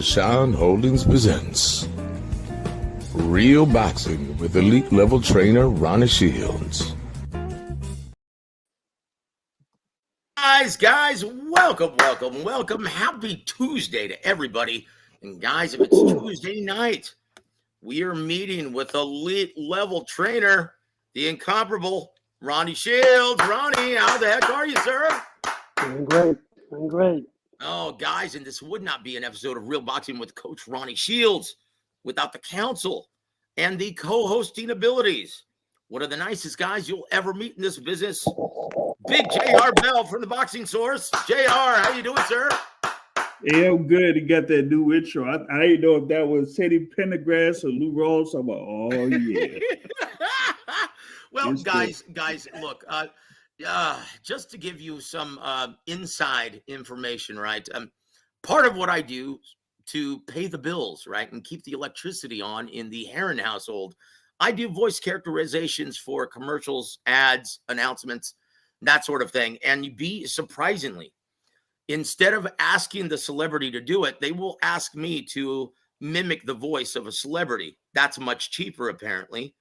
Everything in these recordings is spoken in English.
Bashan Holdings presents Real Boxing with elite level trainer Ronnie Shields. Guys, welcome. Happy Tuesday to everybody. And guys, if it's Tuesday night, we are meeting with elite level trainer, the incomparable Ronnie Shields. Ronnie, how the heck are you, sir? Doing great. Oh, guys, and this would not be an episode of Real Boxing with Coach Ronnie Shields without the counsel and the co-hosting abilities. One of the nicest guys you'll ever meet in this business. Big J.R. Bell from the Boxing Source. J.R., how you doing, sir? Yeah, I'm good. You got that new intro. I didn't know if that was Teddy Pendergrass or Lou Rawls. I'm like, oh, yeah. Well, guys, look, just to give you some inside information, right? Part of what I do to pay the bills, right, and keep the electricity on in the Heron household, I do voice characterizations for commercials, ads, announcements, that sort of thing. And surprisingly, instead of asking the celebrity to do it, they will ask me to mimic the voice of a celebrity. That's much cheaper, apparently.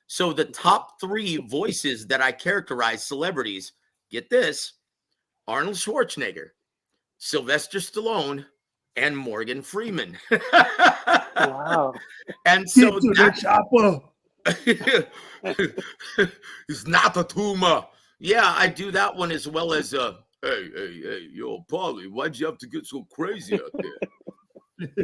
So the top 3 voices that I characterize celebrities, get this, Arnold Schwarzenegger, Sylvester Stallone, and Morgan Freeman. Wow. And so the chopper. It's not a tumor. Yeah, I do that one as well as, hey, yo, Paulie, why'd you have to get so crazy out there?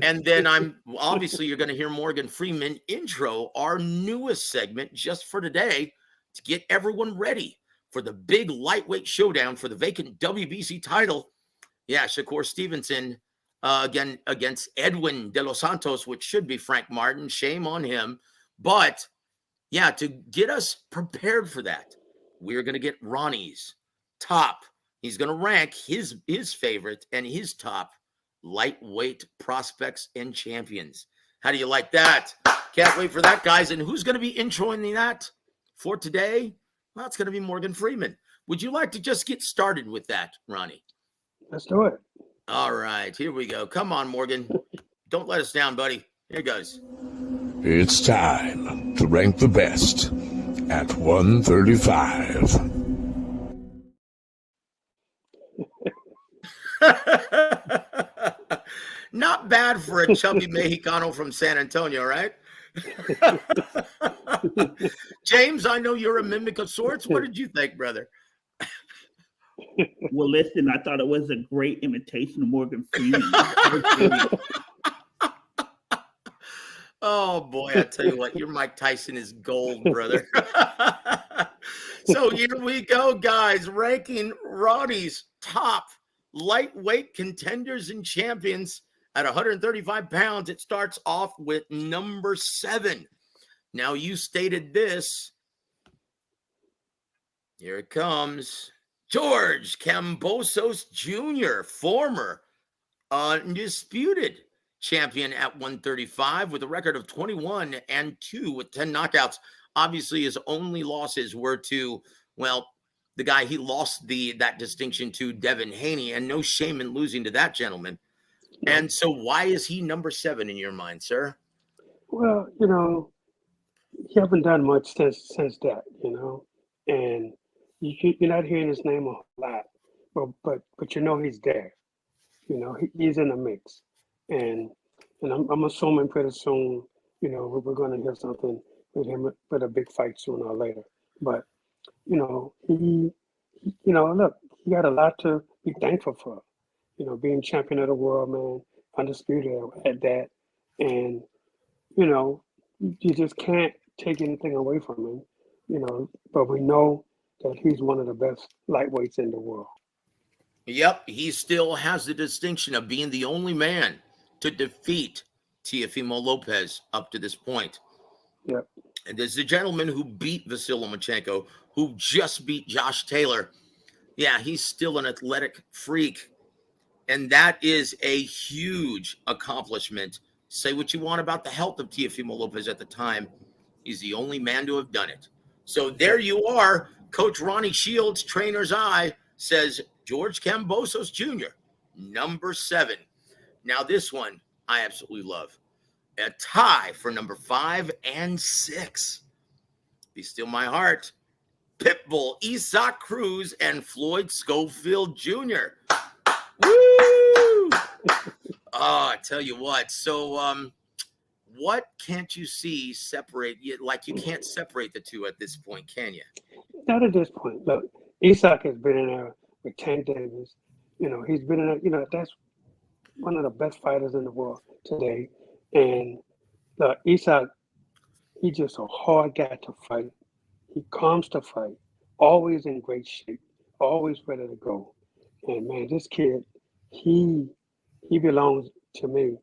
And then you're going to hear Morgan Freeman intro our newest segment just for today to get everyone ready for the big lightweight showdown for the vacant WBC title. Yeah, Shakur Stevenson again against Edwin De Los Santos, which should be Frank Martin. Shame on him. But yeah, to get us prepared for that, we're going to get Ronnie's top. He's going to rank his favorite and his top lightweight prospects and champions. How do you like that? Can't wait for that, guys. And who's going to be introing that for today? Well, it's going to be Morgan Freeman. Would you like to just get started with that, Ronnie? Let's do it. All right, here we go. Come on, Morgan. Don't let us down, buddy. Here goes. It's time to rank the best at 135. Not bad for a chubby Mexicano from San Antonio, right? James, I know you're a mimic of sorts. What did you think, brother? Well, listen, I thought it was a great imitation of Morgan Freeman. Oh, boy, I tell you what, your Mike Tyson is gold, brother. So here we go, guys, ranking Ronnie's top lightweight contenders and champions at 135 pounds. It starts off with number 7. Now, you stated this. Here it comes. George Kambosos Jr., former undisputed champion at 135 with a record of 21-2 with 10 knockouts. Obviously, his only losses were to, well, the guy he lost that distinction to, Devin Haney, and no shame in losing to that gentleman. And so why is he number 7 in your mind, sir? Well, he haven't done much since that, and you're not hearing his name a lot, but he's there. He's in the mix, and I'm assuming pretty soon, we're going to hear something with him with a big fight sooner or later. But look, he got a lot to be thankful for. Being champion of the world, man, undisputed at that, and you just can't take anything away from him. But we know that he's one of the best lightweights in the world. Yep, he still has the distinction of being the only man to defeat Teofimo Lopez up to this point. Yep. And there's a gentleman who beat Vasyl Lomachenko, who just beat Josh Taylor. Yeah, he's still an athletic freak. And that is a huge accomplishment. Say what you want about the health of Teofimo Lopez at the time. He's the only man to have done it. So there you are. Coach Ronnie Shields, trainer's eye, says George Kambosos Jr., number 7. Now this one, I absolutely love. A tie for number 5 and 6. Be Still My Heart. Pitbull, Isaac Cruz, and Floyd Schofield Jr. Woo! Oh, I tell you what. So, what can't you see separate? Like you can't separate the two at this point, can you? Not at this point. Look, Isak has been in there with Tank Davis. He's been in there. That's one of the best fighters in the world today. And Isak, he's just a hard guy to fight. He comes to fight, always in great shape, always ready to go. And man, this kid, he belongs to me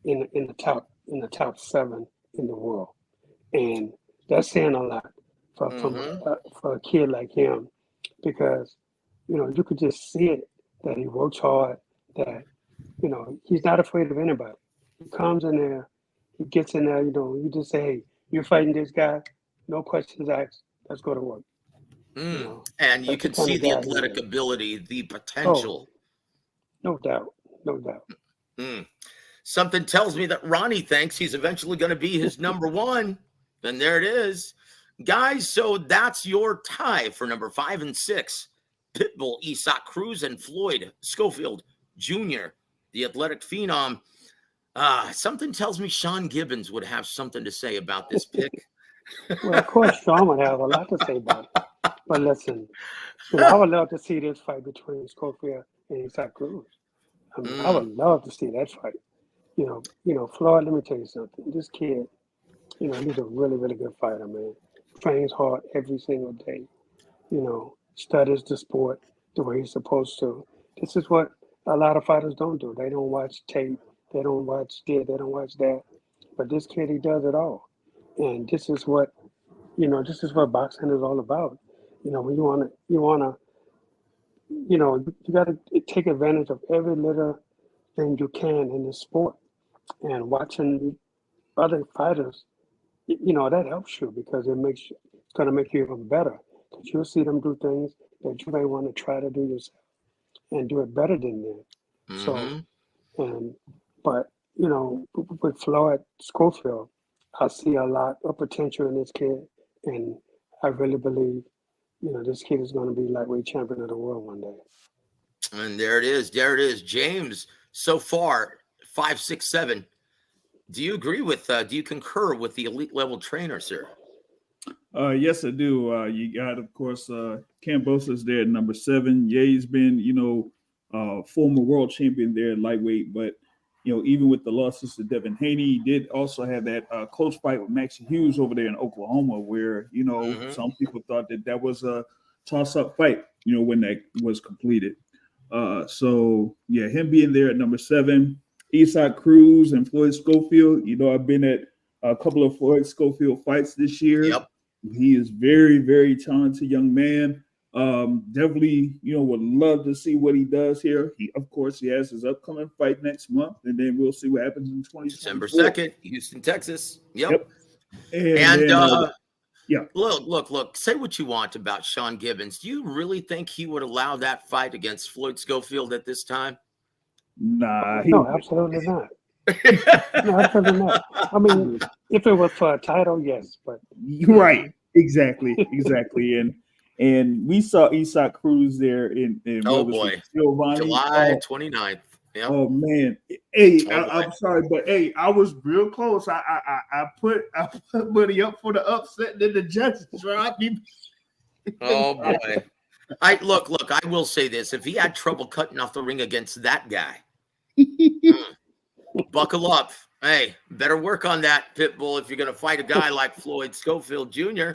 in the top 7 in the world, and that's saying a lot for a kid like him, because you could just see it that he works hard, that he's not afraid of anybody. He comes in there, he gets in there. You just say, hey, you're fighting this guy, no questions asked. Let's go to work. And you That's can the kind see of the guy he athletic is. ability, the potential. No doubt, no doubt. Something tells me that Ronnie thinks he's eventually going to be his number 1. And there it is. Guys, so that's your tie for number 5 and 6. Pitbull, Isaac Cruz, and Floyd Schofield Jr., the athletic phenom. Something tells me Sean Gibbons would have something to say about this pick. Well, of course, Sean would have a lot to say about it. But listen, I would love to see this fight between Schofield and Isaac Cruz. I mean, I would love to see that fight. Floyd, let me tell you something. This kid, he's a really, really good fighter, man. Trains hard every single day. Studies the sport the way he's supposed to. This is what a lot of fighters don't do. They don't watch tape. They don't watch this. They don't watch that. But this kid, he does it all. And this is what boxing is all about. When you got to take advantage of every little thing you can in this sport. And watching other fighters, that helps you, because it's going to make you even better. Because you'll see them do things that you may want to try to do yourself and do it better than them. So, but with Floyd Schofield, I see a lot of potential in this kid, and I really believe, this kid is going to be lightweight champion of the world one day. And there it is. There it is. James, so far, 5, 6, 7. Do you agree with, do you concur with the elite level trainer, sir? Yes, I do. You got, of course, Cambosa's there at number 7. Ye's been, former world champion there at lightweight, but even with the losses to Devin Haney, he did also have that close fight with Max Hughes over there in Oklahoma, where some people thought that was a toss-up fight, when that was completed. So yeah, him being there at number 7, Isaac Cruz and Floyd Schofield. I've been at a couple of Floyd Schofield fights this year. Yep. He is very, very talented young man. Definitely, would love to see what he does here. Of course, he has his upcoming fight next month, and then we'll see what happens in 2024. December 2nd, Houston, Texas. Yep. And yeah. Look, say what you want about Sean Gibbons. Do you really think he would allow that fight against Floyd Schofield at this time? Nah. No, absolutely not. No, absolutely not. I mean, if it was for a title, yes, but right. Exactly. And we saw Isaac Cruz there in July 29th. Yep. Oh man, hey, I'm sorry, but hey, I was real close. I put money up for the upset, and then the judges dropped me. Oh boy. I will say this: if he had trouble cutting off the ring against that guy, buckle up. Hey, better work on that, Pitbull, if you're going to fight a guy like Floyd Schofield Jr.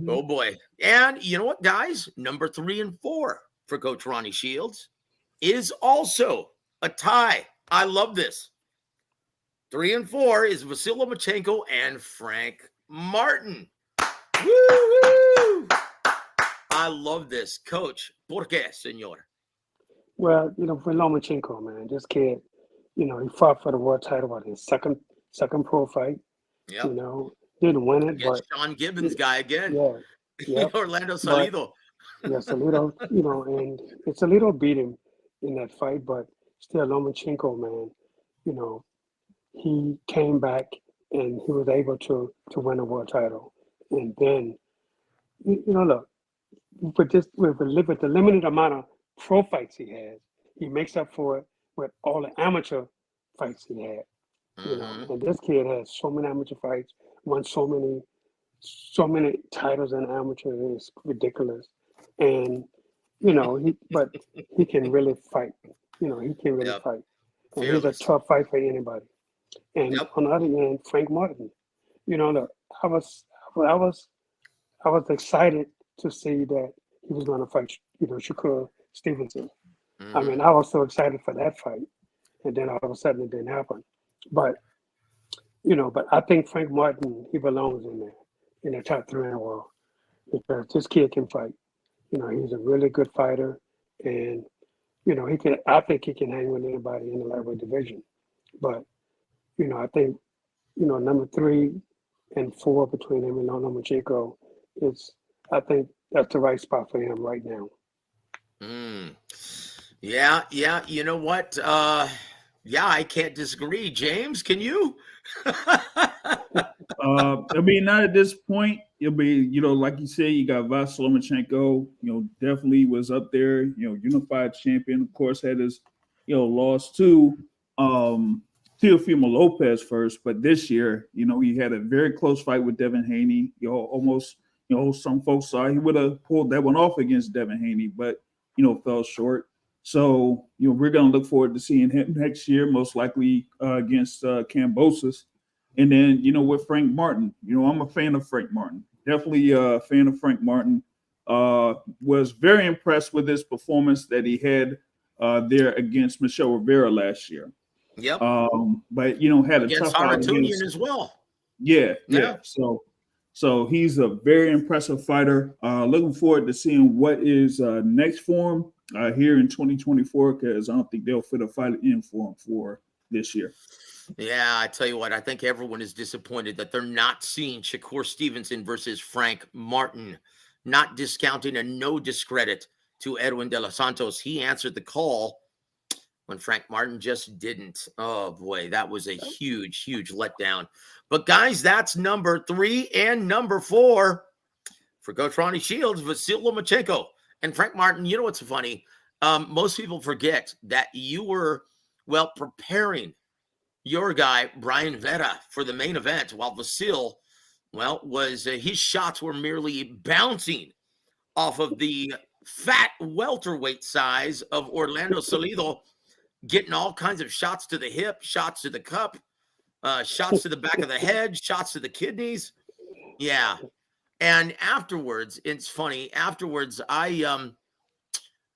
Oh boy. And you know what, guys? Number 3 and 4 for Coach Ronnie Shields is also a tie. I love this. 3 and 4 is Vasyl Lomachenko and Frank Martin. Woo-hoo! I love this. Coach, ¿por qué, senor? Well, for Lomachenko, man, this kid, he fought for the world title on his second pro fight. Yep. Didn't win it, Against but Sean Gibbons guy again. Yeah. Orlando Salido. Salido, and Salido beat him in that fight, but still Lomachenko, man, he came back and he was able to win a world title. And then, look, with the limited amount of pro fights he has, he makes up for it with all the amateur fights he had. And this kid has so many amateur fights, won so many titles in amateur. It's ridiculous. And but he can really fight. He can really fight. And he's a Fearless. tough fight for anybody. And on the other hand, Frank Martin, look, I was excited to see that he was going to fight, Shakur Stevenson. I mean, I was so excited for that fight, and then all of a sudden it didn't happen. But but I think Frank Martin, he belongs in the top 3 in the world, because this kid can fight. He's a really good fighter, and I think he can hang with anybody in the lightweight division. But I think number 3 and 4 between him and Lomachenko I think that's the right spot for him right now. Yeah. You know what? I can't disagree. James, can you? I mean, not at this point. It'll be, like you said, you got Vasily Lomachenko, definitely was up there, unified champion. Of course, had his, loss to Teofimo Lopez first, but this year, he had a very close fight with Devin Haney. Almost, some folks saw he would have pulled that one off against Devin Haney, but, fell short. So, we're going to look forward to seeing him next year, most likely against Kambosos. And then, with Frank Martin, I'm a fan of Frank Martin. Definitely a fan of Frank Martin. Was very impressed with his performance that he had there against Michelle Rivera last year. Yep. But, had a against tough out Haratunian as well. Yeah. So he's a very impressive fighter. Looking forward to seeing what is next for him here in 2024, because I don't think they'll fit a fight in for him for this year. Yeah, I tell you what, I think everyone is disappointed that they're not seeing Shakur Stevenson versus Frank Martin. Not discounting and no discredit to Edwin De Los Santos. He answered the call when Frank Martin just didn't. Oh, boy, that was a huge, huge letdown. But, guys, that's number 3 and number 4 for Coach Ronnie Shields, Vasily Lomachenko. And Frank Martin, you know what's funny? Most people forget that you were, preparing your guy, Brian Vera, for the main event, while Vasily, his shots were merely bouncing off of the fat welterweight size of Orlando Salido, getting all kinds of shots to the hip, shots to the cup, shots to the back of the head, shots to the kidneys. Yeah. And afterwards, it's funny, I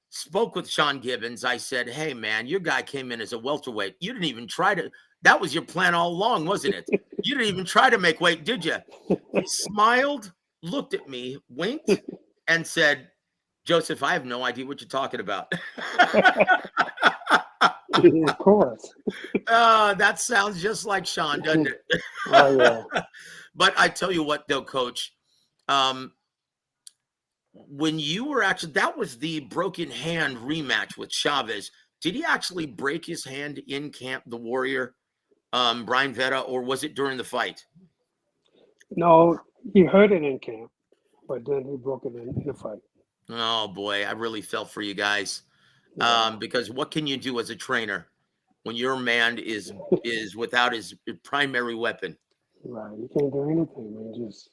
spoke with Sean Gibbons. I said, hey, man, your guy came in as a welterweight. You didn't even try to. That was your plan all along, wasn't it? You didn't even try to make weight, did you? He smiled, looked at me, winked, and said, Joseph, I have no idea what you're talking about. Of course. That sounds just like Sean, doesn't it? Oh, yeah. But I tell you what, though, Coach, when you were actually, that was the broken hand rematch with Chavez. Did he actually break his hand in camp, the Warrior, Brian Vera, or was it during the fight? No, he hurt it in camp, but then he broke it in the fight. Oh, boy, I really felt for you guys. Because what can you do as a trainer when your man is without his primary weapon? Right. You can't do anything, man. You just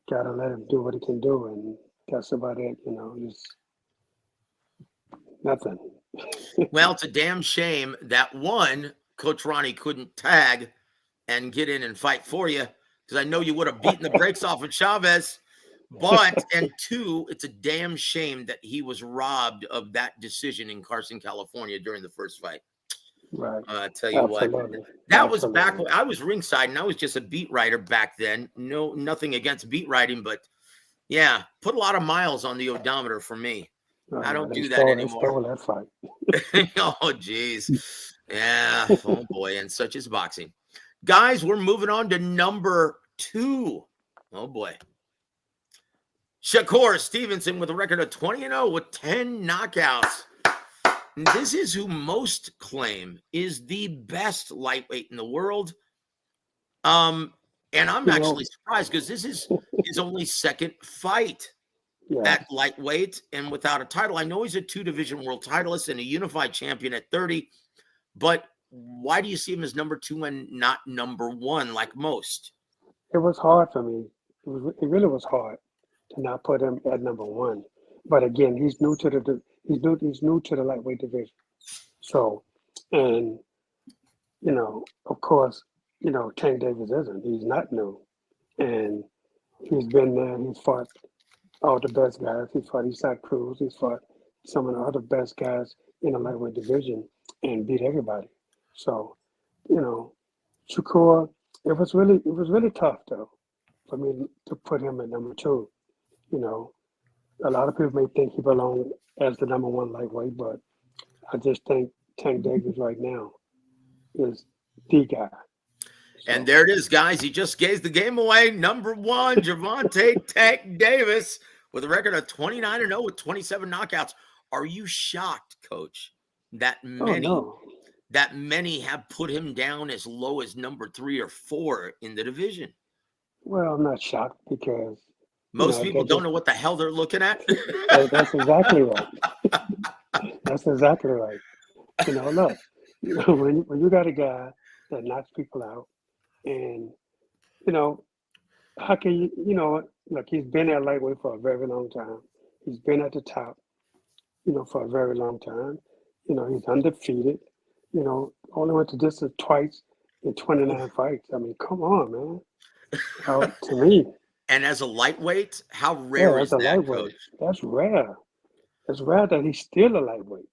got to let him do what he can do, and that's about it, just nothing. Well, it's a damn shame that, one, Coach Ronnie couldn't tag and get in and fight for you, because I know you would have beaten the brakes off of Chavez. But, and 2, it's a damn shame that he was robbed of that decision in Carson, California during the first fight. Right. I tell you Absolutely. what, that was back when I was ringside and I was just a beat writer back then. Nothing against beat writing, but yeah, put a lot of miles on the odometer for me. I don't do that anymore. They stole that fight. Oh, geez. Yeah. Oh, boy. And such is boxing. Guys, we're moving on to number 2. Oh, boy. Shakur Stevenson with a record of 20-0 with 10 knockouts. This is who most claim is the best lightweight in the world. And I'm actually surprised because this is his only second fight at lightweight and without a title. I know he's a 2-division world titleist and a unified champion at 30, but why do you see him as number 2 and not number 1 like most? It was hard for me. It really was hard to not put him at number 1. But again, he's new to the lightweight division. So, and of course, Tank Davis isn't. He's not new, and he's been there. He's fought all the best guys. He fought Isaac Cruz. He's fought some of the other best guys in the lightweight division and beat everybody. So, Shakur, it was really tough though for me to put him at number 2. A lot of people may think he belongs as the number 1 lightweight, but I just think Tank Davis right now is the guy. So. And there it is, guys. He just gave the game away. Number 1, Gervonta Tank Davis, with a record of 29-0 with 27 knockouts. Are you shocked, Coach, that many have put him down as low as number 3 or 4 in the division? Well, I'm not shocked because most people don't know what the hell they're looking at. That's exactly right. That's exactly right. Look, when you got a guy that knocks people out, and how can you, look, he's been at lightweight for a very long time. He's been at the top, for a very long time. He's undefeated. Only went to distance twice in 29 fights. I mean, come on, man. To me. And as a lightweight, how rare is that, Coach? That's rare. It's rare that he's still a lightweight.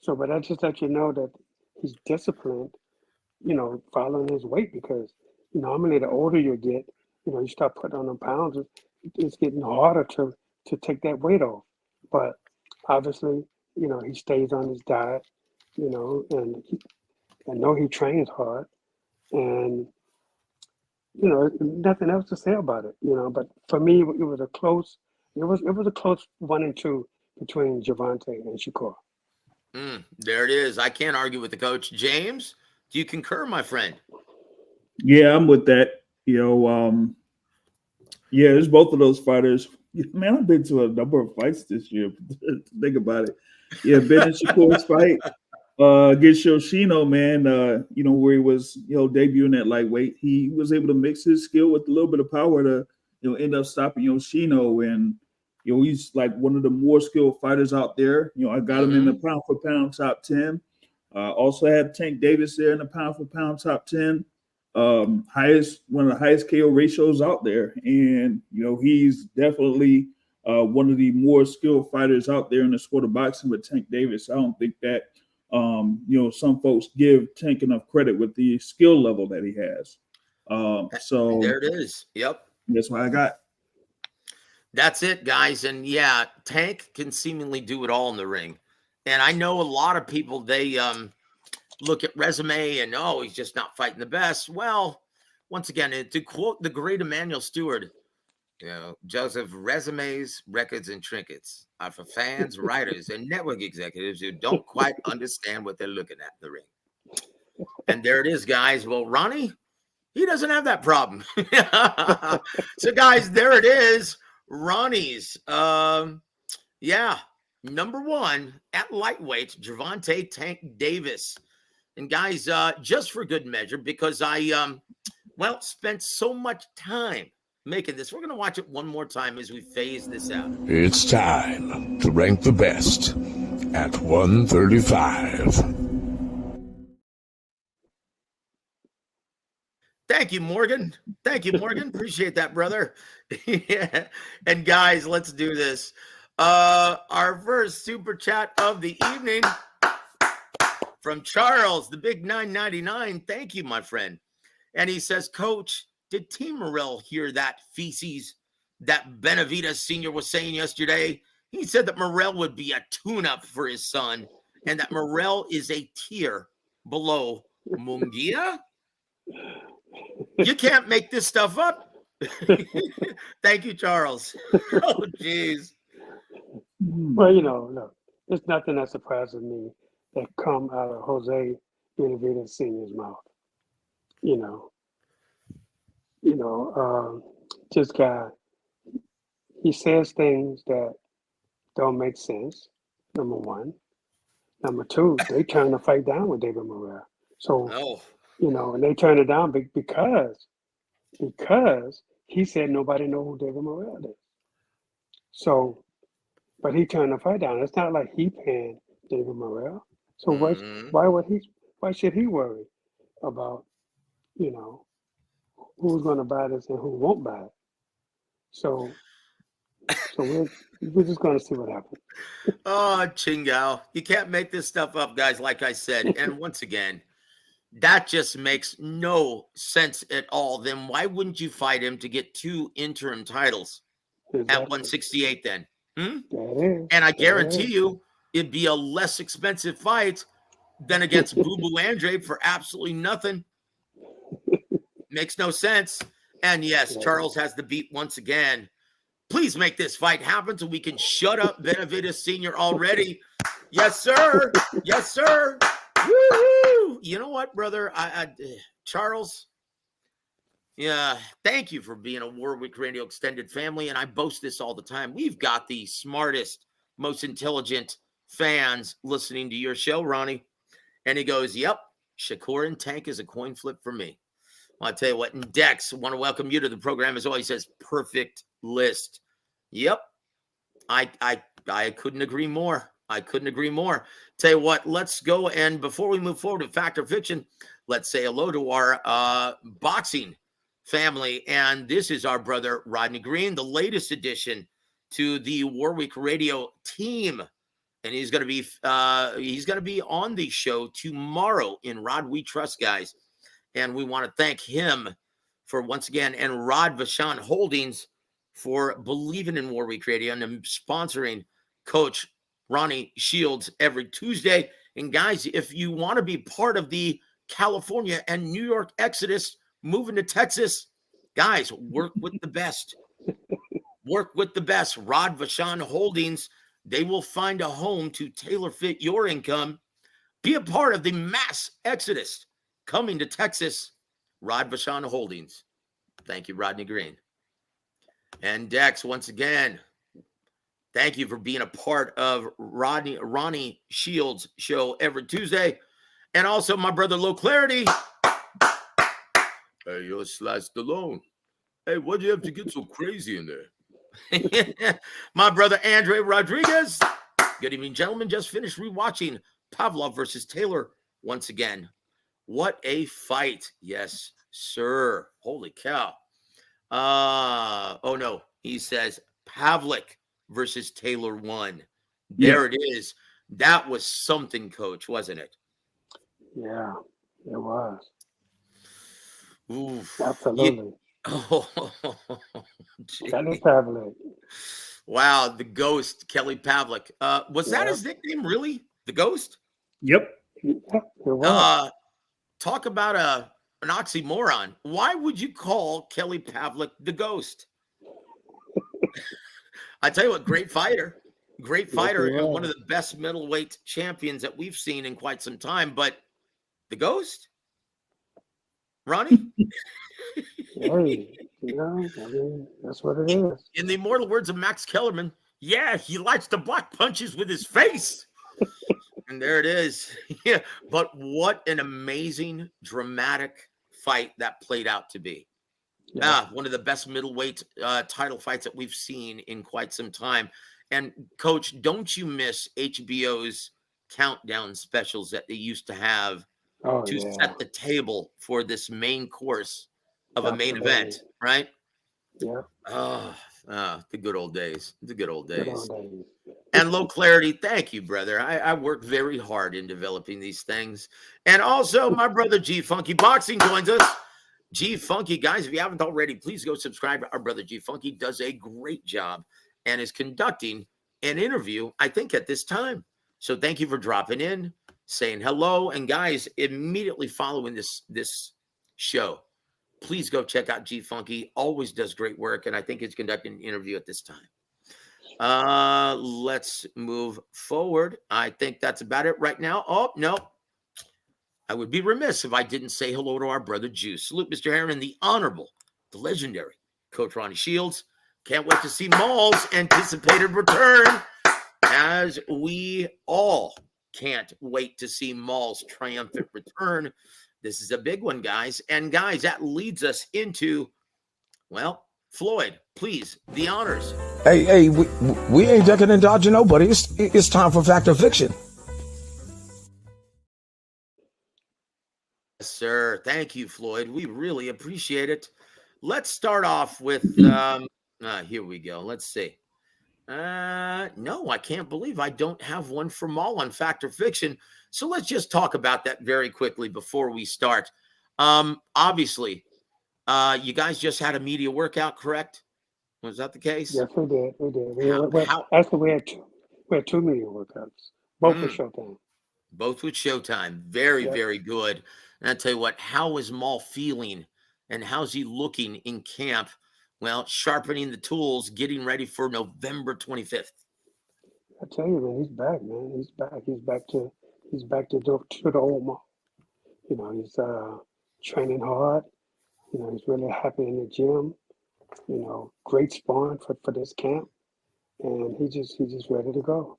So, but that just lets you know that he's disciplined, following his weight, because normally the older you get, you start putting on them pounds, it's getting harder to take that weight off. But obviously, he stays on his diet, and I know he trains hard, and nothing else to say about it, But for me, it was a close 1 and 2 between Gervonta and Shakur. There it is. I can't argue with the coach. James, do you concur, my friend? Yeah, I'm with that. There's both of those fighters. Man, I've been to a number of fights this year. Think about it. Yeah, been in Shakur's fight against Yoshino, man. Where he was, debuting at lightweight. He was able to mix his skill with a little bit of power to, end up stopping Yoshino. And he's like one of the more skilled fighters out there. I got him in the pound for pound top 10. Also had Tank Davis there in the pound for pound top 10. One of the highest KO ratios out there. And, he's definitely one of the more skilled fighters out there in the sport of boxing with Tank Davis. I don't think that, some folks give Tank enough credit with the skill level that he has. So there it is. Yep. That's what I got. That's it, guys. And yeah, Tank can seemingly do it all in the ring. And I know a lot of people, they look at resume and, he's just not fighting the best. Well, once again, to quote the great Emmanuel Stewart, Joseph, resumes, records, and trinkets are for fans, writers, and network executives who don't quite understand what they're looking at in the ring. And there it is, guys. Well, Ronnie, he doesn't have that problem. So, guys, there it is. Ronnie's, number 1 at lightweight, Gervonta Tank Davis. And guys, just for good measure, because I, spent so much time making this, we're going to watch it one more time as we phase this out. It's time to rank the best at 135. Thank you, Morgan. Appreciate that, brother. Yeah. And guys, let's do this. Our first super chat of the evening from Charles, the big 999. Thank you, my friend. And he says, Coach, did Team Morrell hear that feces that Benavides Sr. was saying yesterday? He said that Morrell would be a tune-up for his son and that Morrell is a tier below Munguia? You can't make this stuff up. Thank you, Charles. Oh, jeez. Well, look, there's nothing that surprises me that come out of Jose Benavidez Senior's mouth. You know, this guy, he says things that don't make sense. Number one. Number two, they turned the fight down with David Morrell. So, Oh, and they turned it down because he said nobody know who David Morrell is. So, but he turned the fight down. It's not like he panned David Morrell. So why should he worry about, who's going to buy this and who won't buy it? So we're just going to see what happens. oh, Chingao. You can't make this stuff up, guys, like I said. And once again, that just makes no sense at all. Then why wouldn't you fight him to get 2 interim titles Exactly. at 168 then? That is. And I guarantee you it'd be a less expensive fight than against Boo Boo Andre for absolutely nothing. Makes no sense. And yes, Charles has the beat once again. Please make this fight happen so we can shut up Benavidez Sr. already. Yes, sir. Yes, sir. Woo-hoo. You know what, brother? Charles, yeah, thank you for being a Warwick Radio extended family. And I boast this all the time. We've got the smartest, most intelligent fans listening to your show, Ronnie. And he goes, yep, Shakur and Tank is a coin flip for me. Well, I'll tell you what, and Dex, want to welcome you to the program. As always, says perfect list. Yep. I couldn't agree more. I couldn't agree more. Tell you what, let's go. And before we move forward to Fact or Fiction, let's say hello to our boxing family. And this is our brother, Rodney Green, the latest addition to the Warwick Radio team. And he's going to be on the show tomorrow in Rod We Trust, guys. And we want to thank him for once again, and Rod Vachon Holdings for believing in Warwick Radio and sponsoring Coach Ronnie Shields every Tuesday. And guys, if you want to be part of the California and New York exodus moving to Texas, guys, work with the best. Work with the best. Rod Vachon Holdings. They will find a home to tailor fit your income. Be a part of the mass exodus coming to Texas. Rod Vachon Holdings. Thank you, Rodney Green. And Dex, once again, thank you for being a part of Ronnie Shields' show every Tuesday. And also my brother, Low Clarity. Hey, you're Sly Stallone. Hey, why'd you have to get so crazy in there? My brother, Andre Rodriguez. Good evening, gentlemen. Just finished rewatching Pavlov versus Taylor once again. What a fight. Yes, sir. Holy cow. Oh, no. He says Pavlik versus Taylor won. There it is. That was something, Coach, wasn't it? Yeah, it was. Oof. Absolutely. Kelly Pavlik. Wow, the Ghost, Kelly Pavlik. Was that his nickname, really? The Ghost? Yep. Yeah, it was. Talk about an oxymoron. Why would you call Kelly Pavlik the Ghost? I tell you what, great fighter. Great fighter, and one of the best middleweight champions that we've seen in quite some time. But the Ghost? Ronnie? Hey, I mean, that's what it is. In the immortal words of Max Kellerman, yeah, he likes to block punches with his face. And there it is. Yeah, but what an amazing, dramatic fight that played out to be. Yeah. One of the best middleweight title fights that we've seen in quite some time. And, Coach, don't you miss HBO's countdown specials that they used to have to set the table for this main course of a main event, right? Yeah. The good old days. The good old days. And Low Clarity, thank you, brother. I work very hard in developing these things. And also, my brother G Funky Boxing joins us. G Funky, guys, if you haven't already, please go subscribe to our brother G Funky. Does a great job and is conducting an interview, I think, at this time. So thank you for dropping in, saying hello. And guys, immediately following this show, please go check out G Funky. Always does great work, and I think he's conducting an interview at this time. Let's move forward. I think that's about it right now. Oh, no. I would be remiss if I didn't say hello to our brother Juice. Salute, Mr. Heron, and the honorable, the legendary Coach Ronnie Shields. Can't wait to see Maul's anticipated return, as we all can't wait to see Maul's triumphant return. This is a big one, guys. And, guys, that leads us into, well, Floyd, please, the honors. Hey, we ain't ducking and dodging nobody. It's time for Fact or Fiction. Yes, sir. Thank you, Floyd. We really appreciate it. Let's start off with, here we go. Let's see. No, I can't believe I don't have one for Maul on Fact or Fiction. So let's just talk about that very quickly before we start. Obviously, you guys just had a media workout, correct? Was that the case? Yes, we did. Actually, we had two media workouts, both with Showtime. Both with Showtime. Very, Yep. very good. And I tell you what, how is Maul feeling and how's he looking in camp? Well, sharpening the tools, getting ready for November 25th. I tell you, man, he's back, man. He's back. He's back to the old Maul. You know, he's training hard. You know, he's really happy in the gym. You know, great sparring for this camp, and he's just ready to go.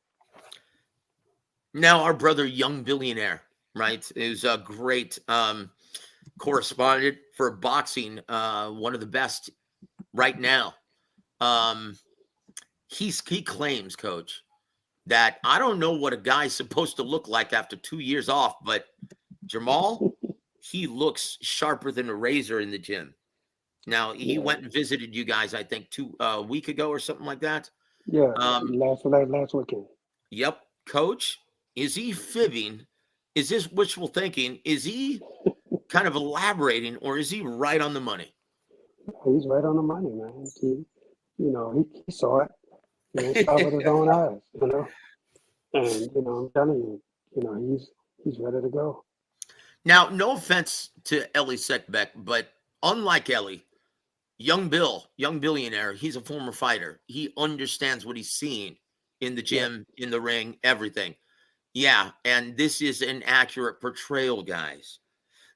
Now, our brother, Young Billionaire, right, is a great correspondent for boxing, one of the best right now. He claims, Coach, that I don't know what a guy's supposed to look like after 2 years off, but Jamal, he looks sharper than a razor in the gym. Now, he went and visited you guys, I think, a week ago or something like that. Yeah, last weekend. Yep. Coach, is he fibbing? Is this wishful thinking? Is he kind of elaborating, or is he right on the money? He's right on the money, man. He saw it. He saw it with his own eyes, you know. And, you know, I'm telling you, you know, he's ready to go. Now, no offense to Ellie Sekbeck, but unlike Ellie, Young Billionaire, he's a former fighter. He understands what he's seeing in the gym, in the ring, everything. Yeah, and this is an accurate portrayal, guys.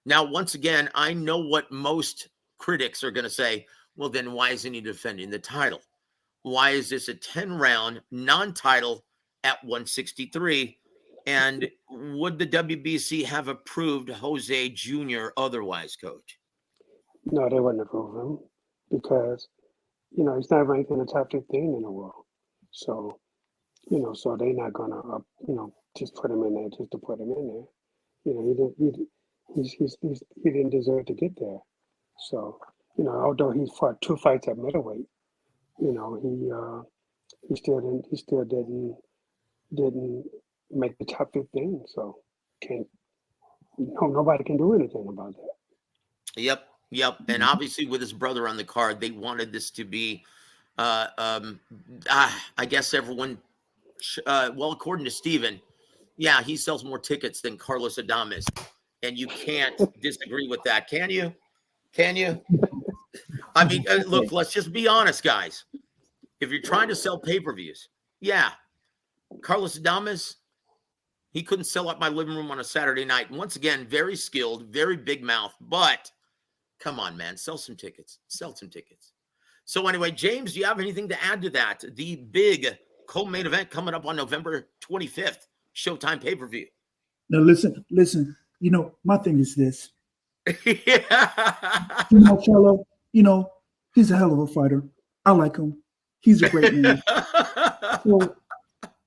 Now, once again, I know what most critics are going to say. Well, then why isn't he defending the title? Why is this a 10-round non-title at 163? And would the WBC have approved Jose Jr. otherwise, Coach? No, they wouldn't approve him because, you know, he's not ranked in the top 15 in the world. So, you know, so they're not going to, you know, just put him in there just to put him in there. You know, he didn't deserve to get there. So, you know, although he fought 2 fights at middleweight, you know, he still didn't make the top 15. So nobody can do anything about that. Yep. And obviously with his brother on the card, they wanted this to be, I guess everyone, well, according to Steven, yeah, he sells more tickets than Carlos Adames. And you can't disagree with that, can you? Can you? I mean, look, let's just be honest, guys. If you're trying to sell pay-per-views, yeah, Carlos Adames, he couldn't sell out my living room on a Saturday night. And once again, very skilled, very big mouth, but come on, man, sell some tickets. Sell some tickets. So anyway, James, do you have anything to add to that? The big co-main event coming up on November 25th, Showtime pay-per-view. Now, listen. You know, my thing is this. Yeah. You know, Charlo, you know, he's a hell of a fighter. I like him. He's a great man. So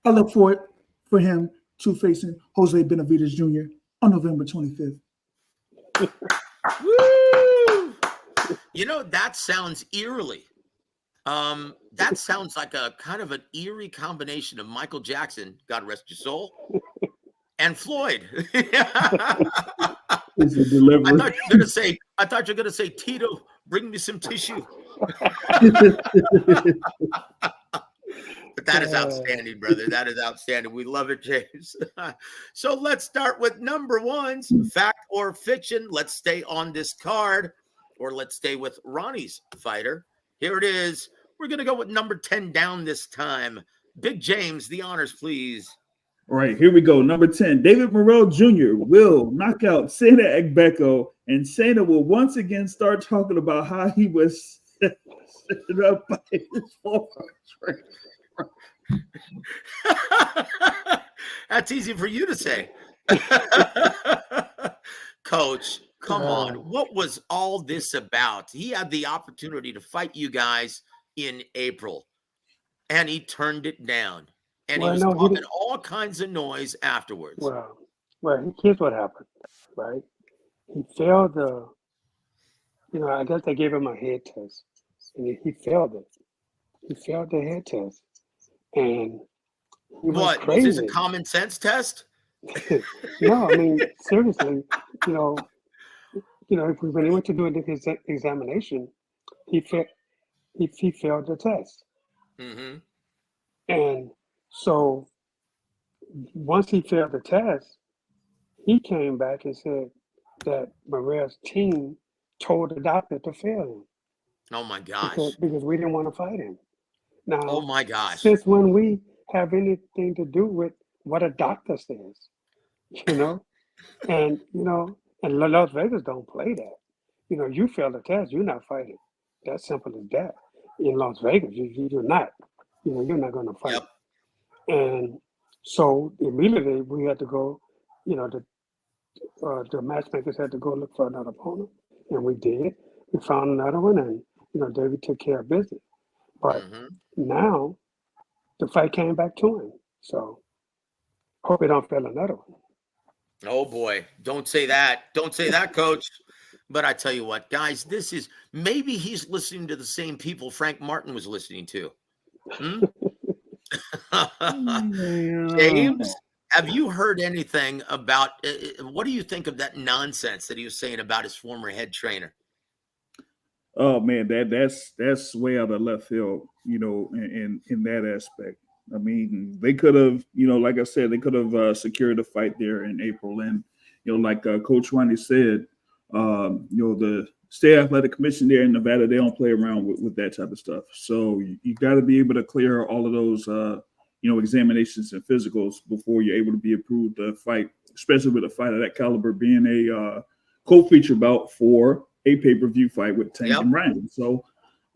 I look forward for him to facing Jose Benavidez Jr. on November 25th. Woo! You know, that sounds eerily. That sounds like a kind of an eerie combination of Michael Jackson, God rest your soul, and Floyd. He's a deliverer. I thought you were gonna say, Tito, bring me some tissue. But that is outstanding, brother. That is outstanding. We love it, James. So let's start with number ones, fact or fiction. Let's stay on this card, or let's stay with Ronnie's fighter. Here it is. We're going to go with number 10 down this time. Big James, the honors, please. All right, here we go. Number 10, David Morrell Jr. will knock out Sena Hrgovic, and Sena will once again start talking about how he was set up by his former trainer. That's easy for you to say. Coach, come on. What was all this about? He had the opportunity to fight you guys in April, and he turned it down. And he was talking all kinds of noise afterwards. Well, here's what happened, right? He failed I guess they gave him a head test, and he failed it. He failed the head test, and he was crazy. Was this a common sense test? No, I mean, seriously, when he went to do his examination, he failed the test. Mm-hmm. And so once he failed the test, he came back and said that Morrell's team told the doctor to fail him. Oh my gosh. Because we didn't want to fight him. Now, oh my gosh. Since when we have anything to do with what a doctor says, and Las Vegas don't play that. You fail the test, you're not fighting. That's simple as that. In Las Vegas, you're not. You're not going to fight. Yep. And so immediately we had to go, the matchmakers had to go look for another opponent. And we did. We found another one, and, David took care of business. But now the fight came back to him. So hope he don't fail another one. Oh, boy. Don't say that. Don't say that, Coach. But I tell you what, guys, maybe he's listening to the same people Frank Martin was listening to. James, have you heard anything about what do you think of that nonsense that he was saying about his former head trainer? Oh man, that's way out of left field, in that aspect. I mean, they could have, like I said, they could have secured a fight there in April, and like Coach Ronnie said, the State Athletic Commission there in Nevada, they don't play around with that type of stuff. So you got to be able to clear all of those, examinations and physicals before you're able to be approved to fight, especially with a fight of that caliber being a co-feature bout for a pay-per-view fight with Tank and Ryan. So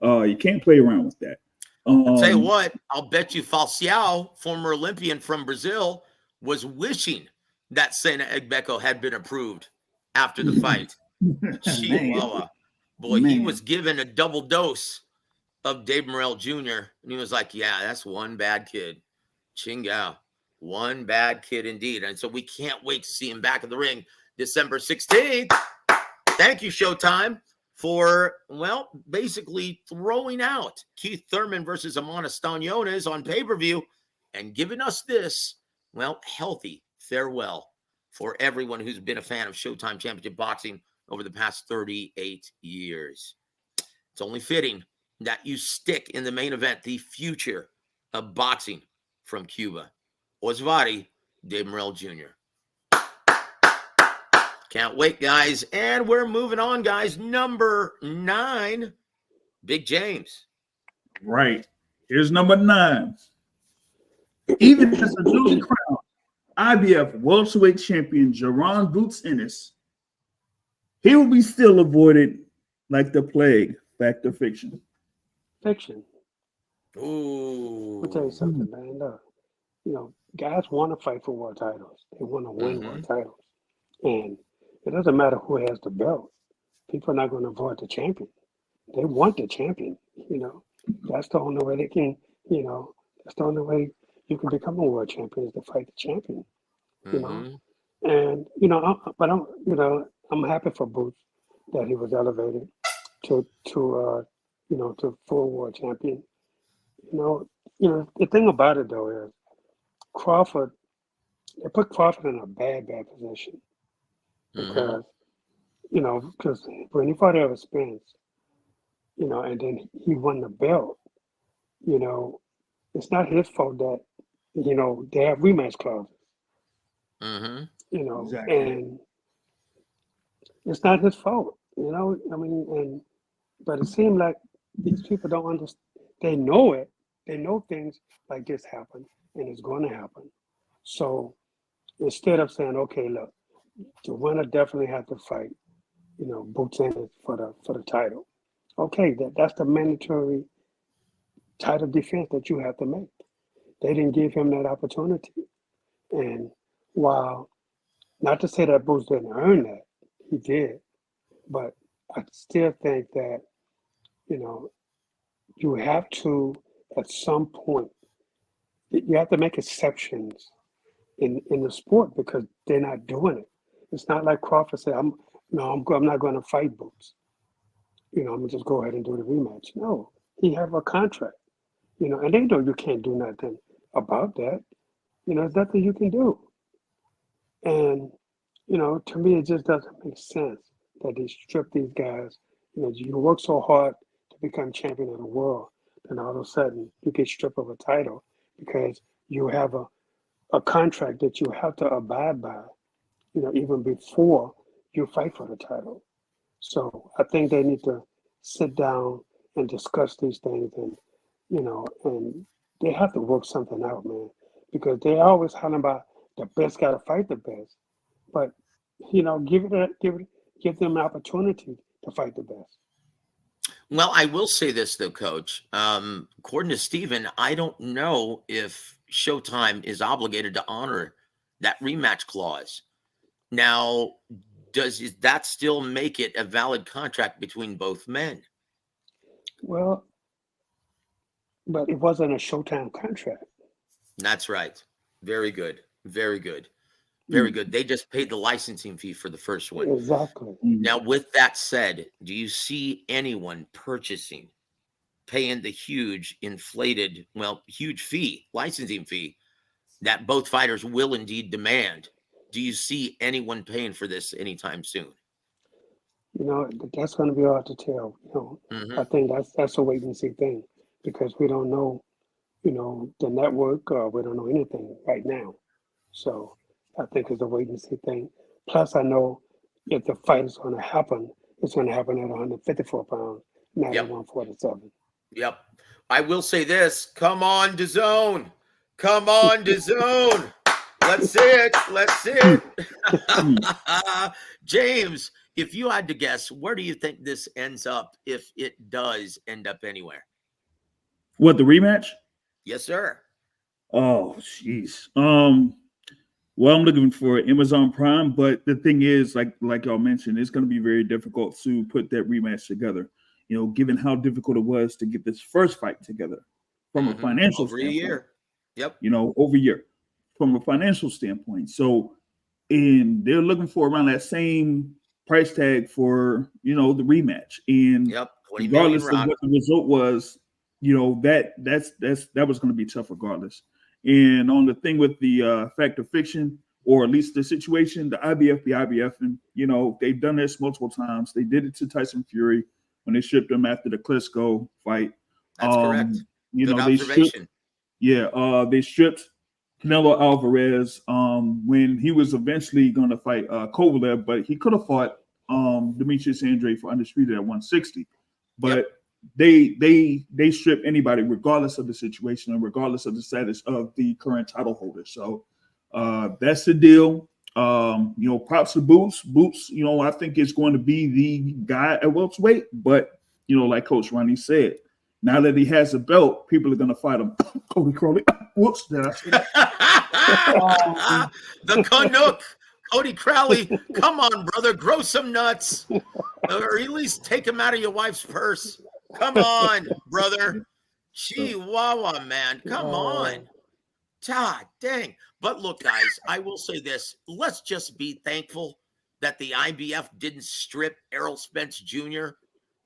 you can't play around with that. I'll tell you what, I'll bet you Falciao, former Olympian from Brazil, was wishing that Sena Hrgovic had been approved after the fight. Chihuahua. Boy, he was given a double dose of Dave Morrell Jr. And he was like, yeah, that's one bad kid. Chingao. One bad kid indeed. And so we can't wait to see him back in the ring December 16th. Thank you, Showtime, for, basically throwing out Keith Thurman versus Amanda Staniones on pay-per-view and giving us this, healthy farewell for everyone who's been a fan of Showtime Championship Boxing over the past 38 years. It's only fitting that you stick in the main event, the future of boxing from Cuba. Osvari, Dave Morrell Jr. Can't wait, guys. And we're moving on, guys. Number 9, Big James. Right. Here's number 9. Even as a newly crowned IBF welterweight champion, Jaron Boots Ennis, he will be still avoided like the plague. Fact or fiction? Fiction. Ooh. I'll tell you something, man. Guys want to fight for world titles. They want to win world titles. And it doesn't matter who has the belt. People are not going to avoid the champion. They want the champion. That's the only way they can, that's the only way you can become a world champion is to fight the champion. And, I'm happy for Boots that he was elevated to full world champion. The thing about it though is Crawford, they put Crawford in a bad position because, because when he fought Ever Spence, and then he won the belt, it's not his fault that, they have rematch clauses. Exactly. And it's not his fault, but it seemed like these people don't understand. they know it. They know things like this happen and it's going to happen. So instead of saying, okay, look, the winner definitely has to fight, boots in it for the title. Okay, that's the mandatory title defense that you have to make. They didn't give him that opportunity. And while not to say that Boots didn't earn that, he did, but I still think that, you have to, at some point, you have to make exceptions in the sport because they're not doing it. It's not like Crawford said, I'm not going to fight Boots. I'm gonna just go ahead and do the rematch. No, he have a contract, and they know you can't do nothing about that. There's nothing you can do. And, to me, it just doesn't make sense that they strip these guys. You work so hard to become champion of the world, and all of a sudden you get stripped of a title because you have a contract that you have to abide by, even before you fight for the title. So I think they need to sit down and discuss these things and they have to work something out, man, because they always talking about the best got to fight the best. But, give them an opportunity to fight the best. Well, I will say this, though, Coach. According to Steven, I don't know if Showtime is obligated to honor that rematch clause. Now, does that still make it a valid contract between both men? Well, but it wasn't a Showtime contract. That's right. Very good. Very good. Very good. They just paid the licensing fee for the first one. Exactly. Now, with that said, do you see anyone paying the huge inflated, huge fee, licensing fee that both fighters will indeed demand? Do you see anyone paying for this anytime soon? That's going to be hard to tell. I think that's a wait and see thing because we don't know, the network. We don't know anything right now. So I think it's a wait and see thing. Plus, I know if the fight is going to happen, it's going to happen at 154 pounds, not at 147. Yep. I will say this. Come on, DAZN. Come on, DAZN. Let's see it. Let's see it. James, if you had to guess, where do you think this ends up if it does end up anywhere? What, the rematch? Yes, sir. Oh, jeez. Well, I'm looking for Amazon Prime, but the thing is, like y'all mentioned, it's going to be very difficult to put that rematch together. Given how difficult it was to get this first fight together from a financial over standpoint. A year. Yep. Over a year from a financial standpoint. So, and they're looking for around that same price tag for the rematch. And regardless of what the result was, that was going to be tough regardless. And on the thing with the fact of fiction, or at least the situation, the IBF, and they've done this multiple times. They did it to Tyson Fury when they stripped him after the Klitschko fight. That's correct. Good observation. They stripped Canelo Alvarez when he was eventually going to fight Kovalev, but he could have fought Demetrius Andrade for undisputed at 160. But they strip anybody regardless of the situation and regardless of the status of the current title holder. So that's the deal. Props to Boots. Boots, I think is going to be the guy at welterweight. But like Coach Ronnie said, now that he has a belt, people are going to fight him. Cody Crowley. Whoops, did I say that? The Canuck. Cody Crowley, come on, brother, grow some nuts, or at least take them out of your wife's purse. Come on, brother. Chihuahua, man. Come on. God dang. But look, guys, I will say this. Let's just be thankful that the IBF didn't strip Errol Spence Jr.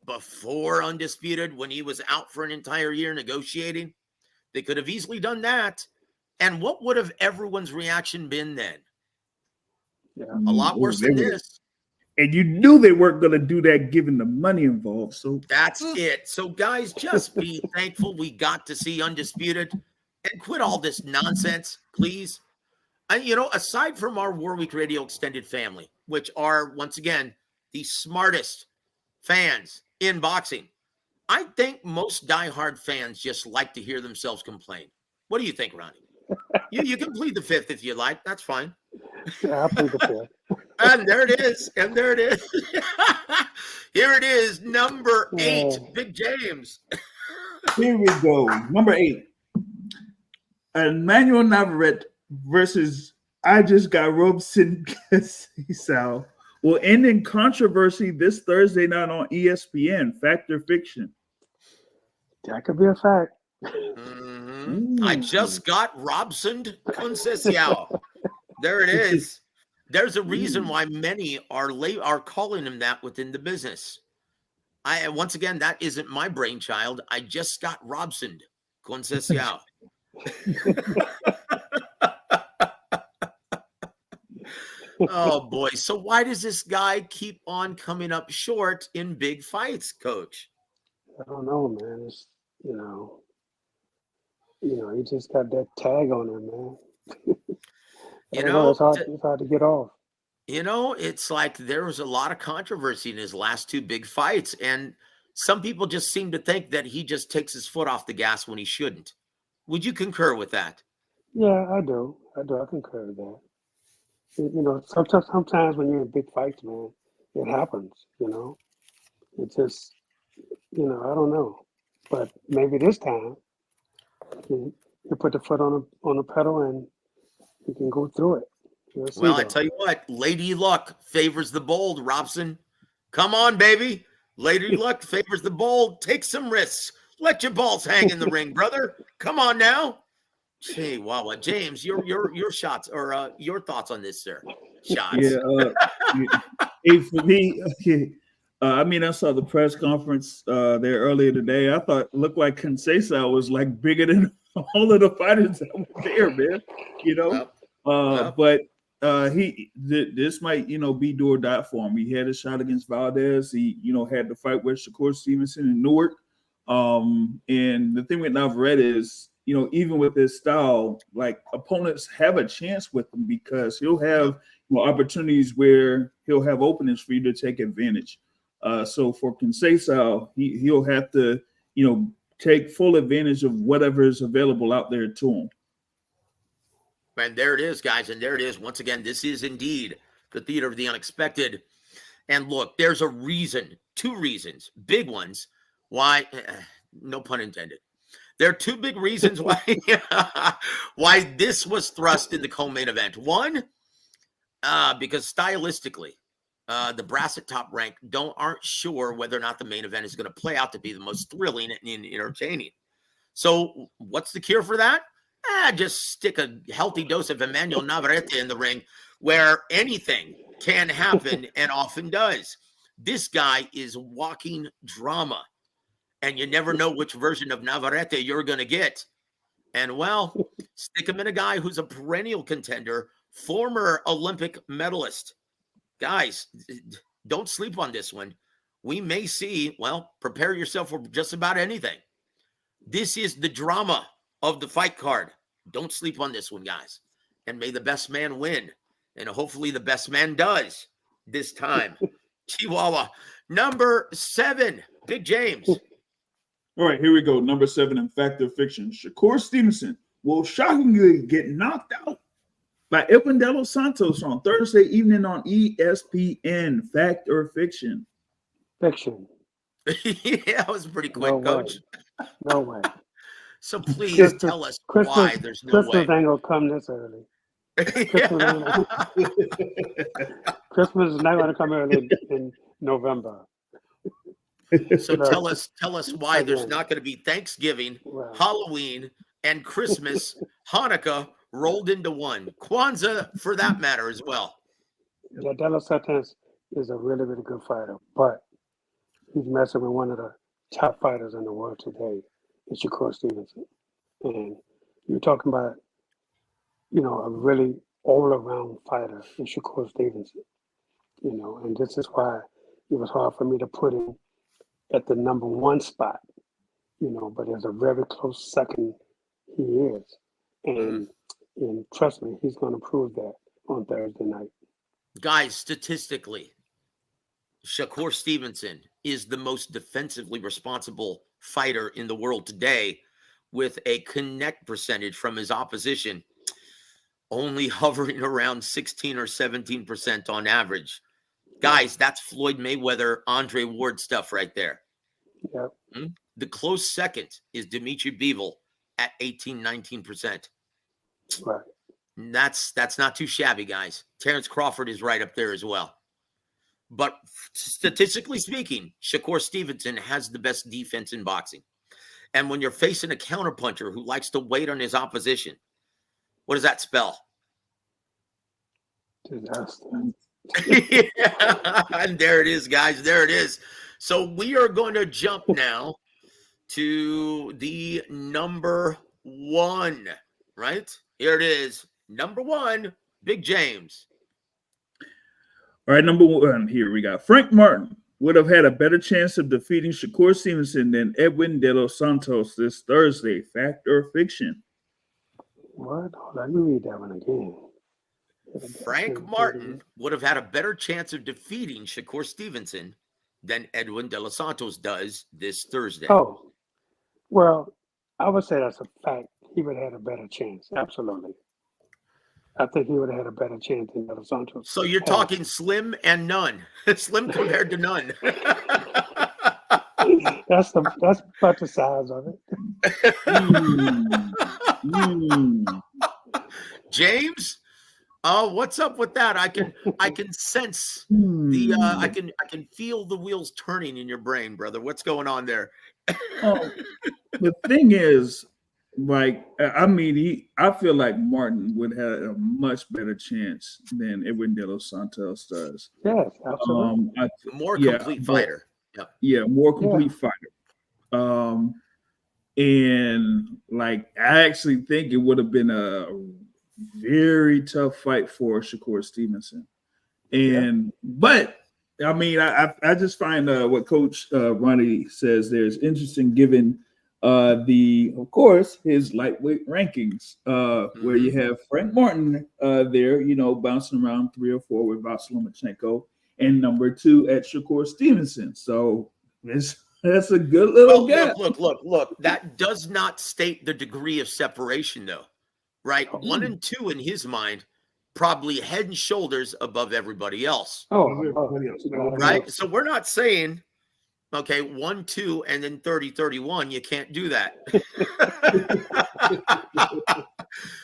before Undisputed when he was out for an entire year negotiating. They could have easily done that. And what would have everyone's reaction been then? A lot worse than this. And you knew they weren't going to do that given the money involved. So that's it. So, guys, just be thankful we got to see Undisputed and quit all this nonsense, please. And, aside from our Warwick Radio Extended family, which are, once again, the smartest fans in boxing, I think most diehard fans just like to hear themselves complain. What do you think, Ronnie? You can plead the fifth if you like. That's fine. Yeah, I plead the fifth. And there it is. And there it is. Here it is, number 8, Big James. Here we go. Number 8. Emmanuel Navarrete versus I Just Got Robson Casal will end in controversy this Thursday night on ESPN. Fact or fiction? That could be a fact. I just got Robson Conceição. There it is. There's a reason why many are calling him that within the business. Once again, that isn't my brainchild. I just got Robson Conceição. Oh boy. So why does this guy keep on coming up short in big fights, Coach? I don't know, man. It's he just got that tag on him, man. It's hard to get off. It's like there was a lot of controversy in his last 2 big fights, and some people just seem to think that he just takes his foot off the gas when he shouldn't. Would you concur with that? Yeah, I do. I concur with that. Sometimes when you're in big fights, man, it happens. It just, I don't know, but maybe this time you put the foot on the pedal and you can go through it. Well, I tell you what, Lady Luck favors the bold, Robson. Come on, baby. Lady Luck favors the bold. Take some risks. Let your balls hang in the ring, brother. Come on now. Gee, wow, James, your shots or your thoughts on this, sir? Shots. Yeah. For me, I saw the press conference there earlier today. I thought it looked like Conceição was like bigger than all of the fighters that were there, man. But this might be do or die for him. He had a shot against Valdez. He had the fight with Shakur Stevenson in Newark. And the thing with Navarrete is, even with his style, like opponents have a chance with him because he'll have opportunities where he'll have openings for you to take advantage. So for Conceição, he'll have to take full advantage of whatever is available out there to him. And there it is, guys. And there it is. Once again, this is indeed the theater of the unexpected. And look, there's a reason, 2 reasons, big ones, why, no pun intended. There are 2 big reasons why this was thrust in the co-main event. One, because stylistically, the brass at Top Rank aren't sure whether or not the main event is going to play out to be the most thrilling and entertaining. So what's the cure for that? Just stick a healthy dose of Emmanuel Navarrete in the ring where anything can happen and often does. This guy is walking drama, and you never know which version of Navarrete you're going to get. And, well, stick him in a guy who's a perennial contender, former Olympic medalist. Guys, don't sleep on this one. We may see, prepare yourself for just about anything. This is the drama of the fight card. Don't sleep on this one, guys. And may the best man win. And hopefully the best man does this time. Chihuahua. Number 7, Big James. All right, here we go. Number 7 in Fact or Fiction. Shakur Stevenson will shockingly get knocked out by Elvin De Los Santos on Thursday evening on ESPN. Fact or fiction? Fiction. Yeah, that was pretty quick, Coach. No way. So please tell us why there's no way. Christmas ain't gonna come this early. Christmas is not gonna come early in November. So tell us why there's not going to be Thanksgiving, Halloween, and Christmas, Hanukkah rolled into one. Kwanzaa, for that matter, as well. Yeah, De Los Santos is a really, really good fighter, but he's messing with one of the top fighters in the world today. It's Shakur Stevenson. And you're talking about, a really all-around fighter in Shakur Stevenson. And this is why it was hard for me to put him at the number 1 spot, but there's a very close second he is. And trust me, he's going to prove that on Thursday night. Guys, statistically, Shakur Stevenson is the most defensively responsible fighter in the world today, with a connect percentage from his opposition only hovering around 16 or 17% on average. Guys, that's Floyd Mayweather, Andre Ward stuff right there. Yep. The close second is Dimitri Bivol at 18, 19%. Right. That's not too shabby, guys. Terrence Crawford is right up there as well. But statistically speaking, Shakur Stevenson has the best defense in boxing. And when you're facing a counterpuncher who likes to wait on his opposition, what does that spell? Disaster. Yeah. And there it is, guys. There it is. So we are going to jump now to the number one, right? Here it is. Number one, Big James. All right, number one, here we got Frank Martin would have had a better chance of defeating Shakur Stevenson than Edwin De Los Santos this Thursday. Fact or fiction? What? Let me read that one again. Frank Martin would have had a better chance of defeating Shakur Stevenson than Edwin De Los Santos does this Thursday. Oh, well, I would say that's a fact. He would have had a better chance. Absolutely. I think he would have had a better chance than De Los Santos. So you're talking slim and none. Slim compared to none. That's about the size of it. James, what's up with that? I can sense the I can feel the wheels turning in your brain, brother. What's going on there? The thing is, like, I mean, I feel like Martin would have a much better chance than Edwin De Los Santos does. Yes, absolutely. More complete fighter. Yeah, more complete fighter. And like, I actually think it would have been a very tough fight for Shakur Stevenson. But I mean, I just find what Coach Ronnie says there is interesting, given of course, his lightweight rankings, where you have Frank Martin there, bouncing around 3 or 4 with Vasyl Lomachenko, and number 2 at Shakur Stevenson. So that's a good little gap. Look. That does not state the degree of separation, though, right? 1 and 2 in his mind, probably head and shoulders above everybody else. Right? So we're not saying, okay, 1, 2, and then 30, 31. You can't do that.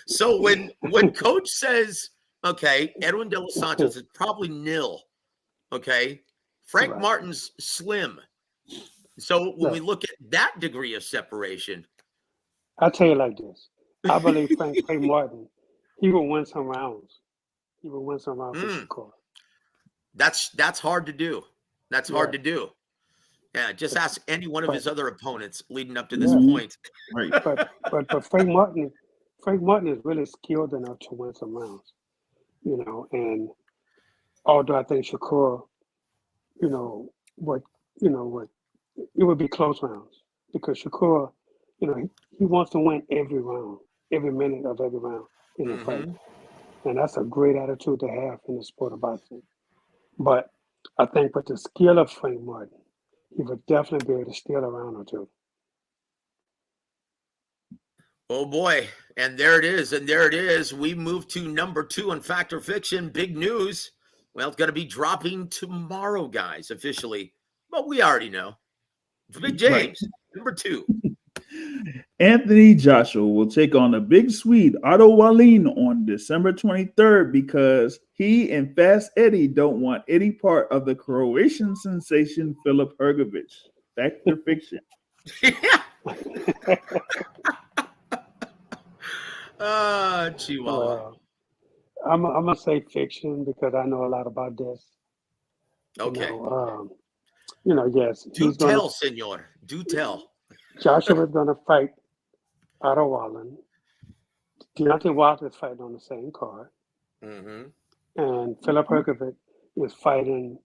So when Coach says, okay, Edwin De Los Santos is probably nil, okay, Frank Martin's slim. So when we look at that degree of separation, I'll tell you like this. I believe Frank Martin, he will win some rounds. He will win some rounds for Shakur. That's hard to do. That's hard to do. Yeah, just ask any one of his other opponents leading up to this point. Right. But Frank Martin is really skilled enough to win some rounds, and although I think Shakur, it would be close rounds because Shakur, he wants to win every round, every minute of every round in the fight. And that's a great attitude to have in the sport of boxing. But I think with the skill of Frank Martin, he would definitely be able to steal a round or two. Oh boy. And there it is. We move to number 2 on Fact or Fiction. Big news. Well, it's going to be dropping tomorrow, guys, officially. But we already know. Big James, number 2. Anthony Joshua will take on the big Swede Otto Wallin on December 23rd because he and Fast Eddie don't want any part of the Croatian sensation Filip Hrgovic. Fact or fiction? Chihuahua. I'm going to say fiction because I know a lot about this. Okay. Yes. Do tell, senor. Do tell. Joshua is going to fight Otto Wallin. Deontay Wilder is fighting on the same card. And Filip Hrgovic is fighting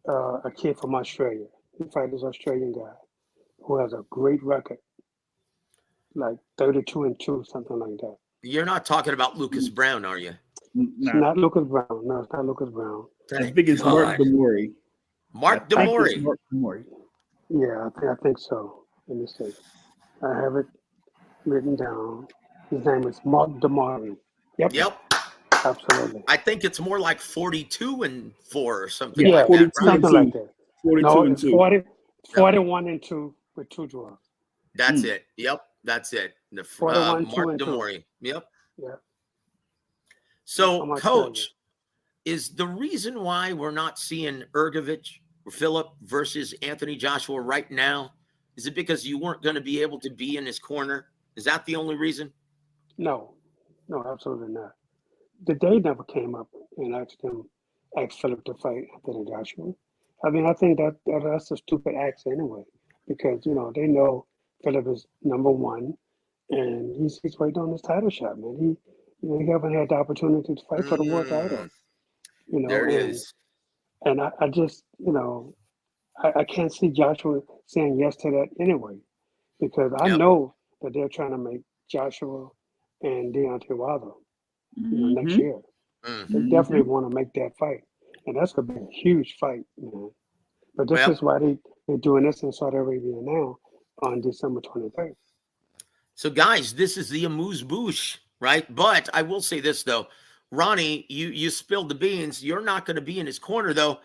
a kid from Australia. He fights this Australian guy who has a great record, like 32-2, something like that. You're not talking about Lucas Brown, are you? It's not Lucas Brown. No, it's not Lucas Brown. I think it's Mark Demori. Mark I think it's DeMori. Mark DeMori. Yeah, I think so. Let me see. I have it written down. His name is Mark DeMari. Yep, Yep. absolutely. I think it's more like 42-4 or something Yeah, like that, 42 right? and Something 2. like that. 42 No, and it's 2. 41-2 with 2 draws. That's it. Yep, that's it. 41, 2 Mark and 2. DeMori. Yep. Yeah. So, I'm Coach, is the reason why we're not seeing Hrgovic or Phillip versus Anthony Joshua right now, is it because you weren't going to be able to be in his corner? Is that the only reason? No, absolutely not. The day never came up and asked Philip to fight Anthony Joshua. I mean, I think that's a stupid ask anyway, because they know Philip is number one, and he's waiting on his title shot, man. He haven't had the opportunity to fight for the world title, There it and is. and I just I can't see Joshua saying yes to that anyway, because I Yep. know that they're trying to make Joshua and Deontay Wilder, next Mhm. year. They definitely want to make that fight, and that's gonna be a huge fight, man. But this Well, is why they're doing this in Saudi Arabia now on December 23rd. so guys, this is the amuse-bouche, right? But I will say this though, Ronnie, you spilled the beans. You're not going to be in his corner though.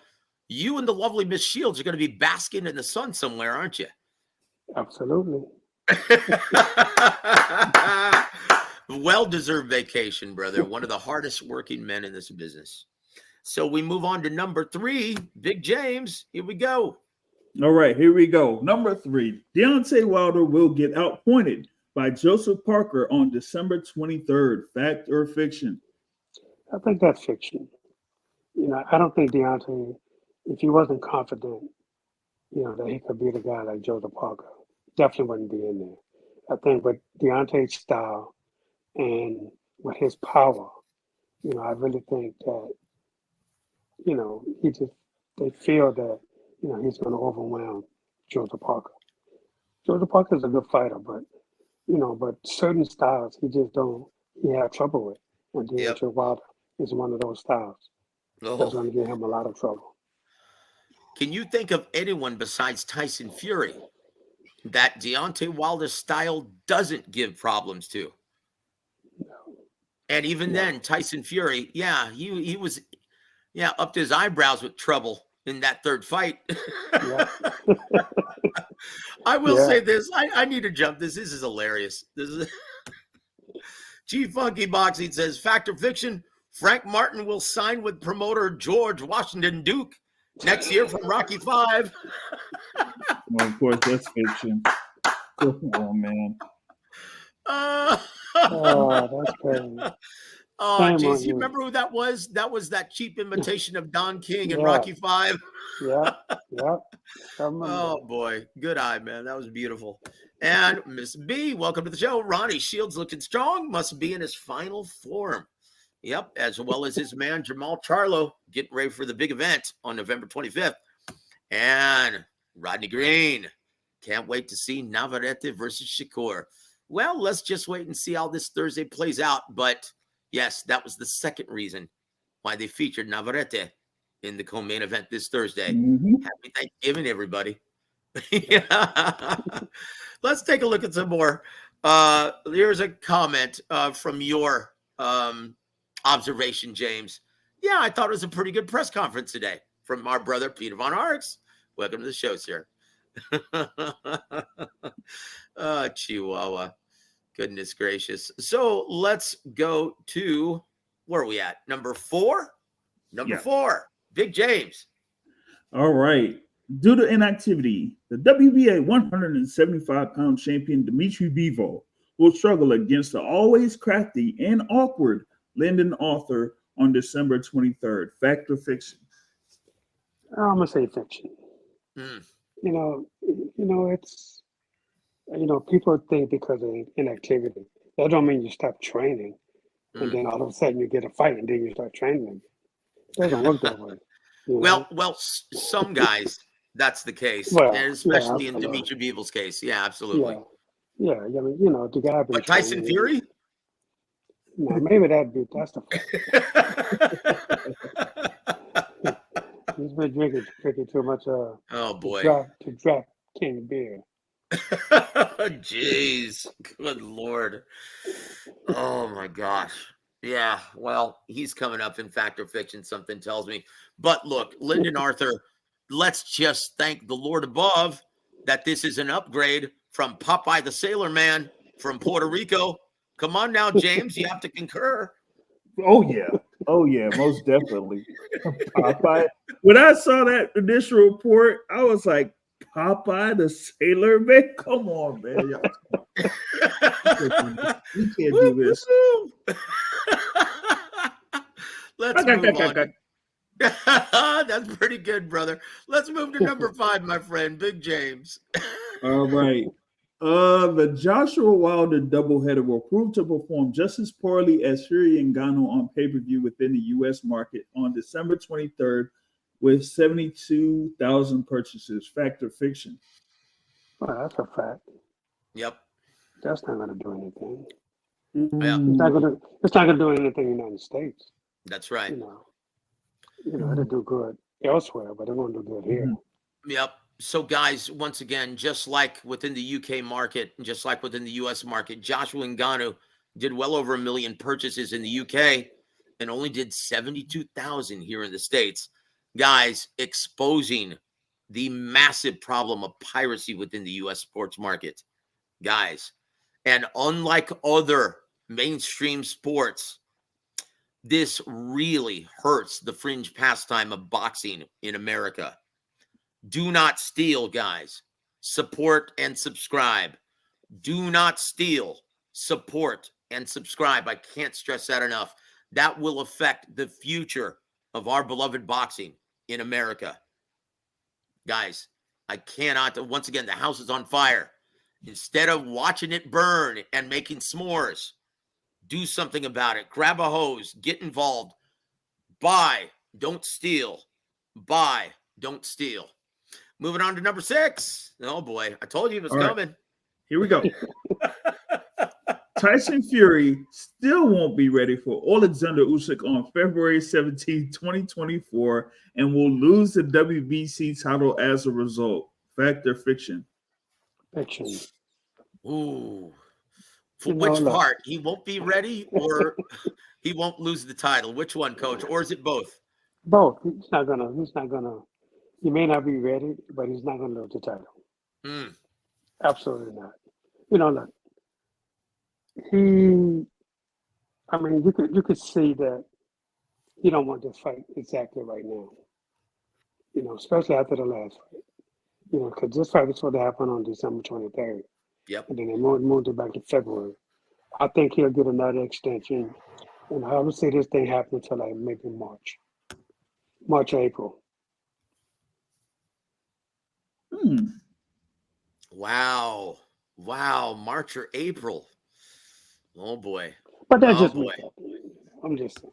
You and the lovely Miss Shields are going to be basking in the sun somewhere, aren't you? Absolutely. Well-deserved vacation, brother. One of the hardest working men in this business. So we move on to number 3, Big James. Here we go. All right, here we go. Number 3, Deontay Wilder will get outpointed by Joseph Parker on December 23rd. Fact or fiction? I think that's fiction. I don't think Deontay, if he wasn't confident, that he could beat a guy like Joseph Parker, definitely wouldn't be in there. I think with Deontay's style and with his power, I really think that, they feel that, he's going to overwhelm Joseph Parker. Joseph Parker is a good fighter, but certain styles he have trouble with. And Yep. Deontay Wilder is one of those styles that's Oh. going to give him a lot of trouble. Can you think of anyone besides Tyson Fury that Deontay Wilder's style doesn't give problems to? And even then, Tyson Fury, he was up to his eyebrows with trouble in that third fight. Yeah. I will say this. I need to jump this. This is hilarious. This is G Funky Boxing says, fact or fiction, Frank Martin will sign with promoter George Washington Duke next year from Rocky 5. Well, of course, that's fiction. Oh, man. Oh, that's crazy. Oh, Shame geez. on You you. remember who that was? That was that cheap imitation of Don King in Yeah. Rocky 5. Yeah. I remember. Oh, boy. Good eye, man. That was beautiful. And Miss B, welcome to the show. Ronnie Shields looking strong. Must be in his final form. Yep. As well as his man, Jamal Charlo, getting ready for the big event on November 25th. And Rodney Green. Can't wait to see Navarrete versus Shakur. Well, let's just wait and see how this Thursday plays out. But yes, that was the second reason why they featured Navarrete in the co-main event this Thursday. Happy Thanksgiving, everybody. Let's take a look at some more. Here's a comment from your observation, James. Yeah, I thought it was a pretty good press conference today from our brother, Peter Von Arx. Welcome to the show, sir. Chihuahua. Goodness gracious. So let's go to, where are we at? Number 4? Number 4, Big James. All right. Due to inactivity, the WBA 175-pound champion Dimitri Bivol will struggle against the always crafty and awkward Lyndon Arthur on December 23rd. Fact or fiction? I'm gonna say fiction. It's people think because of inactivity, that don't mean you stop training, and then all of a sudden you get a fight and then you start training again. It doesn't work that way. Well, some guys, that's the case, Well, and especially in absolutely. Dimitri Bivol's case. Yeah, absolutely. Yeah. I mean, the guy. But Tyson Fury? No, maybe that's the fight. He's been drinking too much Oh boy. to draft King beer. Jeez. Good Lord. Oh my gosh. Yeah, well, he's coming up in Fact or Fiction, something tells me. But look, Lyndon Arthur, let's just thank the Lord above that this is an upgrade from Popeye the Sailor Man from Puerto Rico. Come on now, James, you have to concur. Oh yeah, most definitely. Popeye. When I saw that initial report, I was like, Popeye the Sailor Man? Come on, man. You can't do this. Let's move on. That's pretty good, brother. Let's move to number 5, my friend, Big James. All right. The Joshua Wilder doubleheader will prove to perform just as poorly as Fury and Ngannou on pay-per-view within the U.S. market on December 23rd with 72,000 purchases. Fact or fiction? Well, that's a fact. Yep. That's not going to do anything. Yeah. It's not going to do anything in the United States. That's right. It'll do good elsewhere, but it won't do good here. Yep. So, guys, once again, just like within the UK market, just like within the US market, Joshua Ngannou did well over 1 million purchases in the UK and only did 72,000 here in the States. Guys, exposing the massive problem of piracy within the US sports market. Guys, and unlike other mainstream sports, this really hurts the fringe pastime of boxing in America. Do not steal, guys. Support and subscribe. Do not steal. Support and subscribe. I can't stress that enough. That will affect the future of our beloved boxing in America. Guys, I cannot. Once again, the house is on fire. Instead of watching it burn and making s'mores, do something about it. Grab a hose. Get involved. Buy. Don't steal. Buy. Don't steal. Moving on to number 6. Oh, boy. I told you it was coming. Right. Here we go. Tyson Fury still won't be ready for Alexander Usyk on February 17, 2024, and will lose the WBC title as a result. Fact or fiction? Fiction. Ooh. For which part? He won't be ready or he won't lose the title? Which one, Coach? Or is it both? Both. He's not gonna. He may not be ready, but he's not gonna lose the title. Absolutely not. Look. You could see that he don't want to fight exactly right now. Especially after the last fight. Because this fight was supposed to happen on December 23rd. Yep. And then they moved it back to February. I think he'll get another extension. And I would see this thing happen until like maybe March or April. Wow. March or April. Oh, boy. But that's just me. I'm just saying.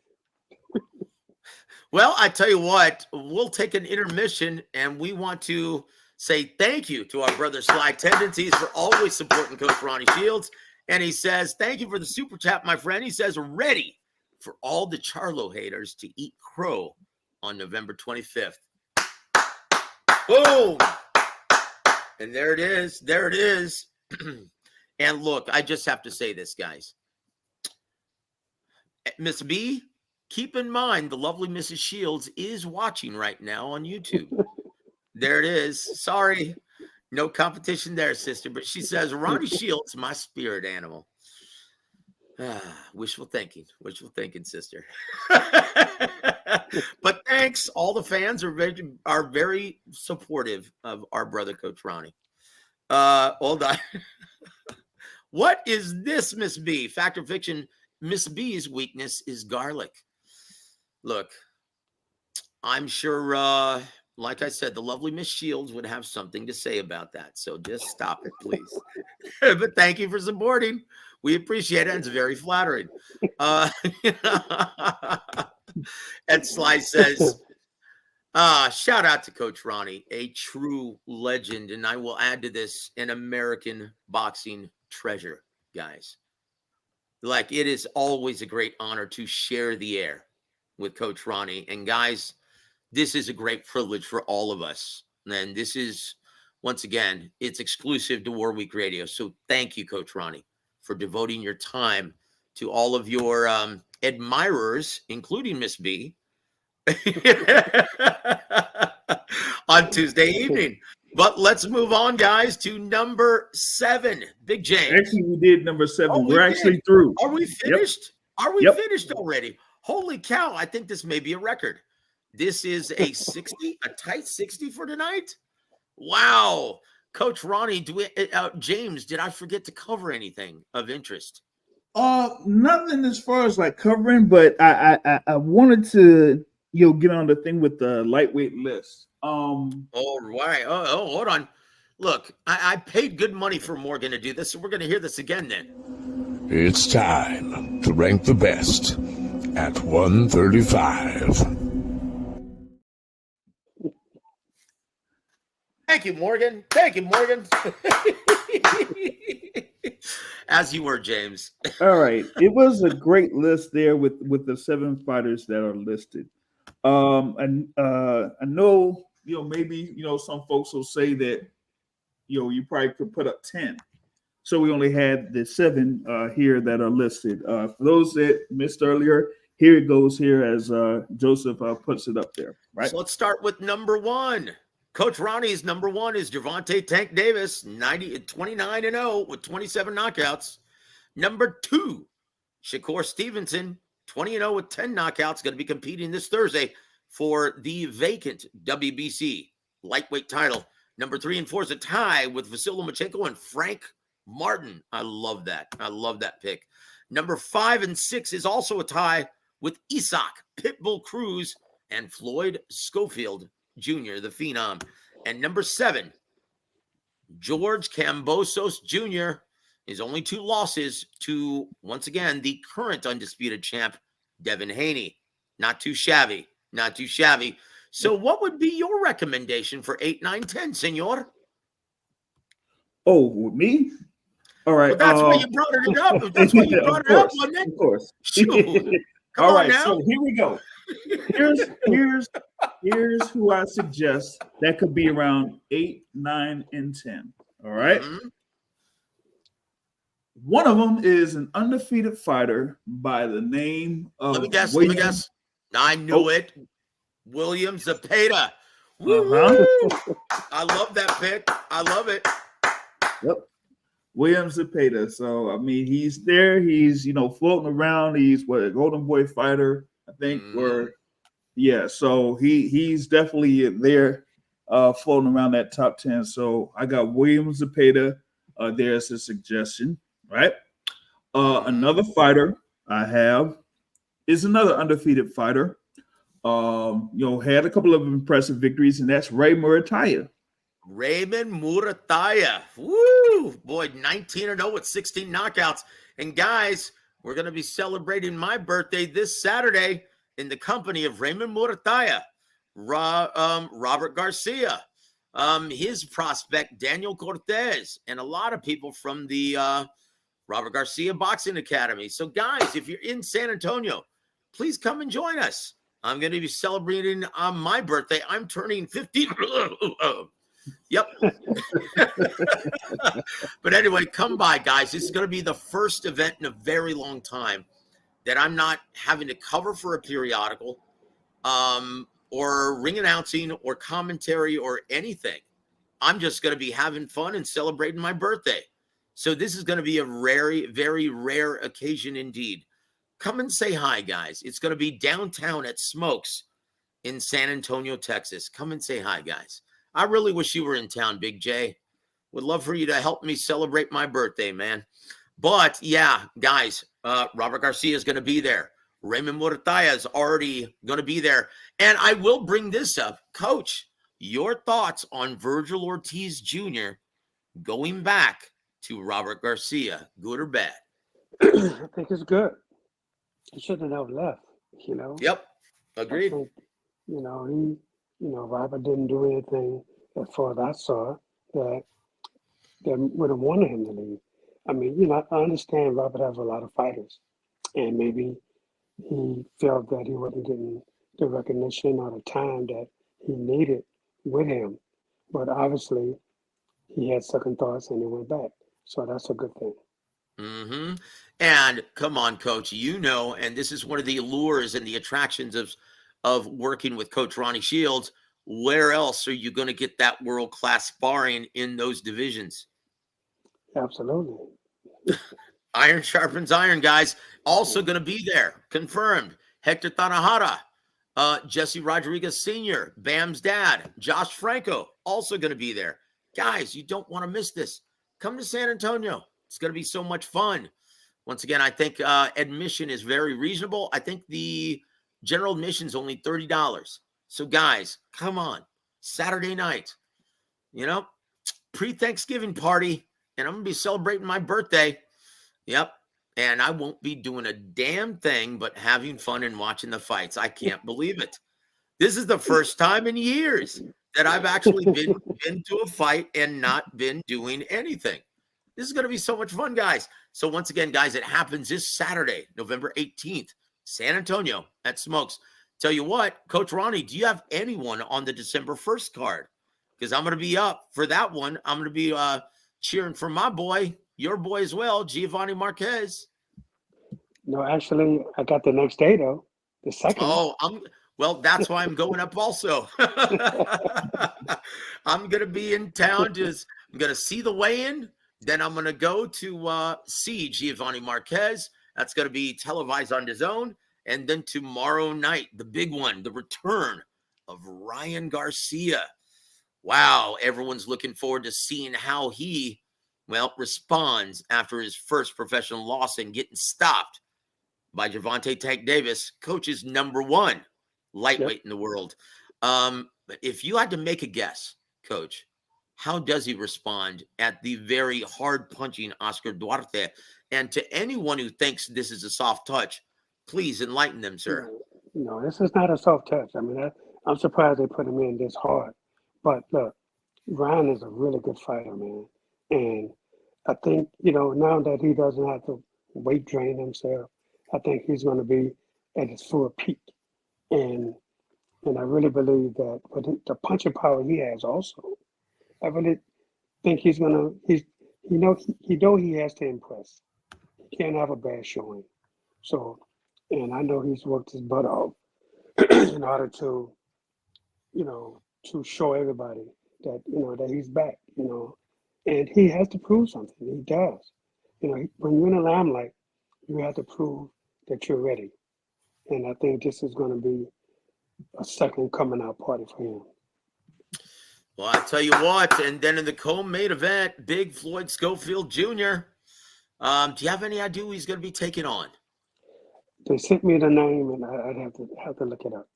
Well, I tell you what, we'll take an intermission, and we want to say thank you to our brother Sly Tendencies for always supporting Coach Ronnie Shields. And he says, thank you for the super chat, my friend. He says, ready for all the Charlo haters to eat crow on November 25th. Boom. And there it is. There it is. And look, I just have to say this, guys. Miss B, keep in mind the lovely Mrs. Shields is watching right now on YouTube. There it is. Sorry. No competition there, sister. But she says, Ronnie Shields, my spirit animal. Wishful thinking, sister. But thanks. All the fans are very supportive of our brother, Coach Ronnie. Hold on. What is this, Miss B? Fact or fiction? Miss B's weakness is garlic. Look, I'm sure, like I said, the lovely Miss Shields would have something to say about that. So just stop it, please. But thank you for supporting. We appreciate it. It's very flattering. And Sly says, shout out to Coach Ronnie, a true legend. And I will add to this, an American boxing treasure, guys. Like, it is always a great honor to share the air with Coach Ronnie. And guys, this is a great privilege for all of us. And this is, once again, it's exclusive to War Week Radio. So thank you, Coach Ronnie, for devoting your time to all of your admirers, including Miss B, on Tuesday evening. But let's move on, guys, to number 7. Big James. Actually, we did number 7. Oh, We're actually through. Are we finished? Yep. Are we finished already? Holy cow. I think this may be a record. This is a 60, a tight 60 for tonight. Wow. Coach Ronnie, James, did I forget to cover anything of interest? Nothing as far as like covering, but I wanted to get on the thing with the lightweight list. All right. Oh, hold on. Look, I paid good money for Morgan to do this, so we're going to hear this again then. It's time to rank the best at 135. Thank you, Morgan. Thank you, Morgan. As you were, James. All right. It was a great list there with the 7 fighters that are listed. And I know, maybe, some folks will say that, you probably could put up 10. So we only had the 7 here that are listed. For those that missed earlier, here it goes here as Joseph puts it up there. Right. So let's start with number 1. Coach Ronnie's number 1 is Gervonta Tank Davis, 29-0 with 27 knockouts. Number 2, Shakur Stevenson, 20-0 with 10 knockouts, going to be competing this Thursday for the vacant WBC lightweight title. Number 3 and 4 is a tie with Vasily Lomachenko and Frank Martin. I love that. I love that pick. Number 5 and 6 is also a tie with Isaac Pitbull Cruz and Floyd Schofield Jr., the Phenom. And number 7, George Kambosos Jr. His only 2 losses to, once again, the current undisputed champ, Devin Haney. Not too shabby. Not too shabby. So what would be your recommendation for 8, 9, 10, senor? Oh, me? All right. Well, that's why you brought it up. That's why you brought it up, wasn't it? Of course. All right, now. So here we go. Here's who I suggest that could be around 8, 9, and 10. All right. Mm-hmm. One of them is an undefeated fighter by the name of. Let me guess. I knew it. William Zepeda. I love that pick. I love it. Yep. William Zepeda. So, I mean, he's there. He's, floating around. He's a Golden Boy fighter, I think. So he's definitely there floating around that top 10. So I got William Zepeda there as a suggestion, right? Another fighter I have is another undefeated fighter. Had a couple of impressive victories, and that's Raymond Murataya. Raymond Murataya. Woo! Boy, 19-0 with 16 knockouts. And guys, we're going to be celebrating my birthday this Saturday in the company of Raymond Murataya, Robert Garcia, his prospect, Daniel Cortez, and a lot of people from the Robert Garcia Boxing Academy. So, guys, if you're in San Antonio, please come and join us. I'm going to be celebrating on my birthday. I'm turning 50. Yep. But anyway, come by, guys. This is going to be the first event in a very long time that I'm not having to cover for a periodical or ring announcing or commentary or anything. I'm just going to be having fun and celebrating my birthday. So this is going to be a very, very rare occasion indeed. Come and say hi, guys. It's going to be downtown at Smokes in San Antonio, Texas. Come and say hi, guys. I really wish you were in town, Big J. Would love for you to help me celebrate my birthday, man. But, yeah, guys, Robert Garcia is going to be there. Raymond Murataya is already going to be there. And I will bring this up. Coach, your thoughts on Virgil Ortiz Jr. going back to Robert Garcia, good or bad? I think it's good. He shouldn't have left, Yep, agreed. I think, Robert didn't do anything, as far as I saw, that would have wanted him to leave. I mean, I understand Robert has a lot of fighters, and maybe he felt that he wasn't getting the recognition or the time that he needed with him. But obviously, he had second thoughts and he went back. So that's a good thing. Mm-hmm. And come on, Coach, and this is one of the allures and the attractions of working with Coach Ronnie Shields. Where else are you going to get that world-class sparring in those divisions? Absolutely. Iron sharpens iron, guys. Also going to be there, confirmed. Hector Tanahara, Jesse Rodriguez Sr., Bam's dad, Josh Franco, also going to be there. Guys, you don't want to miss this. Come to San Antonio. It's going to be so much fun. Once again, I think admission is very reasonable. I think the general admission is only $30. So, guys, come on. Saturday night, pre-Thanksgiving party, and I'm going to be celebrating my birthday. Yep. And I won't be doing a damn thing but having fun and watching the fights. I can't believe it. This is the first time in years that I've actually been to a fight and not been doing anything. This is going to be so much fun, guys. So once again, guys, it happens this Saturday, November 18th, San Antonio at Smokes. Tell you what, Coach Ronnie, do you have anyone on the December 1st card? Because I'm going to be up for that one. I'm going to be cheering for my boy, your boy as well, Giovanni Marquez. No, actually, I got the next day, though, the second. Oh, that's why I'm going up also. I'm going to be in town. I'm going to see the weigh-in. Then I'm going to go to see Giovanni Marquez. That's going to be televised on DAZN. And then tomorrow night, the big one, the return of Ryan Garcia. Wow, everyone's looking forward to seeing how he, responds after his first professional loss and getting stopped by Gervonta Tank Davis, Coach's #1 lightweight in the world. But if you had to make a guess, Coach, how does he respond at the very hard-punching Oscar Duarte? And to anyone who thinks this is a soft touch, please enlighten them, sir. No, this is not a soft touch. I mean, I'm surprised they put him in this hard. But look, Ryan is a really good fighter, man. And I think, now that he doesn't have to weight drain himself, I think he's going to be at his full peak. And I really believe that with the punching power he has also, I really think he has to impress. He can't have a bad showing. So, and I know he's worked his butt off in order to, to show everybody that, that he's back, and he has to prove something. He does. When you're in the limelight, you have to prove that you're ready. And I think this is going to be a second coming out party for him. Well, I tell you what, and then in the co-main event, Big Floyd Schofield Jr. Do you have any idea who he's going to be taking on? They sent me the name, and I'd have to look it up.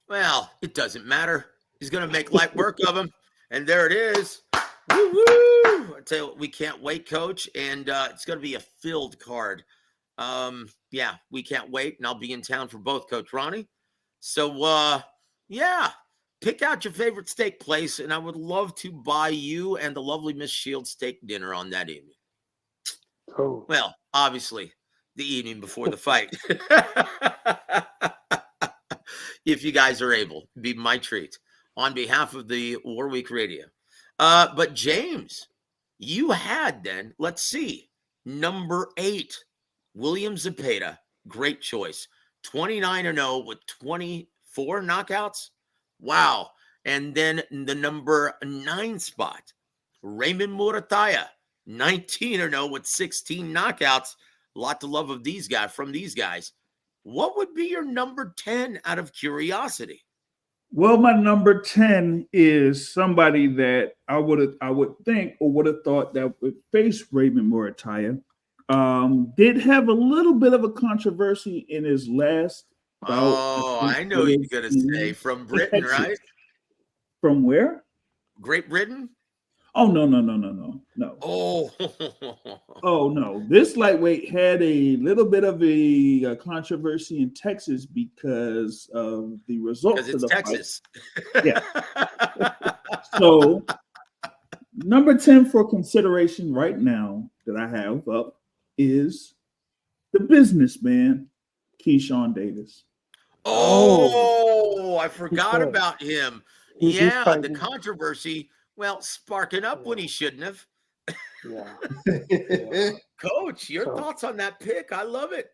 Well, it doesn't matter. He's going to make light work of him, and there it is. Woo-woo! I tell you what, we can't wait, Coach, and it's going to be a filled card. We can't wait, and I'll be in town for both, Coach Ronnie. So, pick out your favorite steak place, and I would love to buy you and the lovely Miss Shields steak dinner on that evening. Cool. Well, obviously, the evening before the fight. If you guys are able, it'd be my treat on behalf of the War Week Radio. But James, you had then, let's see, number 8, William Zepeda. Great choice. 29-0 with 24 knockouts. Wow. And then the number 9 spot, Raymond Murataya, 19-0 with 16 knockouts. A lot to love of from these guys. What would be your number 10 out of curiosity? Well, my number 10 is somebody that I would think or would have thought that would face Raymond Murataya. Did have a little bit of a controversy in his last bout. Oh, I know you're going to say from Britain, right? From where? Great Britain? Oh, no. Oh. Oh, no. This lightweight had a little bit of a controversy in Texas because of the results of the Texas. Fight. Yeah. So, number 10 for consideration right now that I have up is the businessman, Keyshawn Davis. Oh, Oh, I forgot good. about him. He's Yeah, the fighting. controversy. Well, sparking up when he shouldn't have. Yeah. Yeah. Coach, your So, thoughts on that pick? I love it.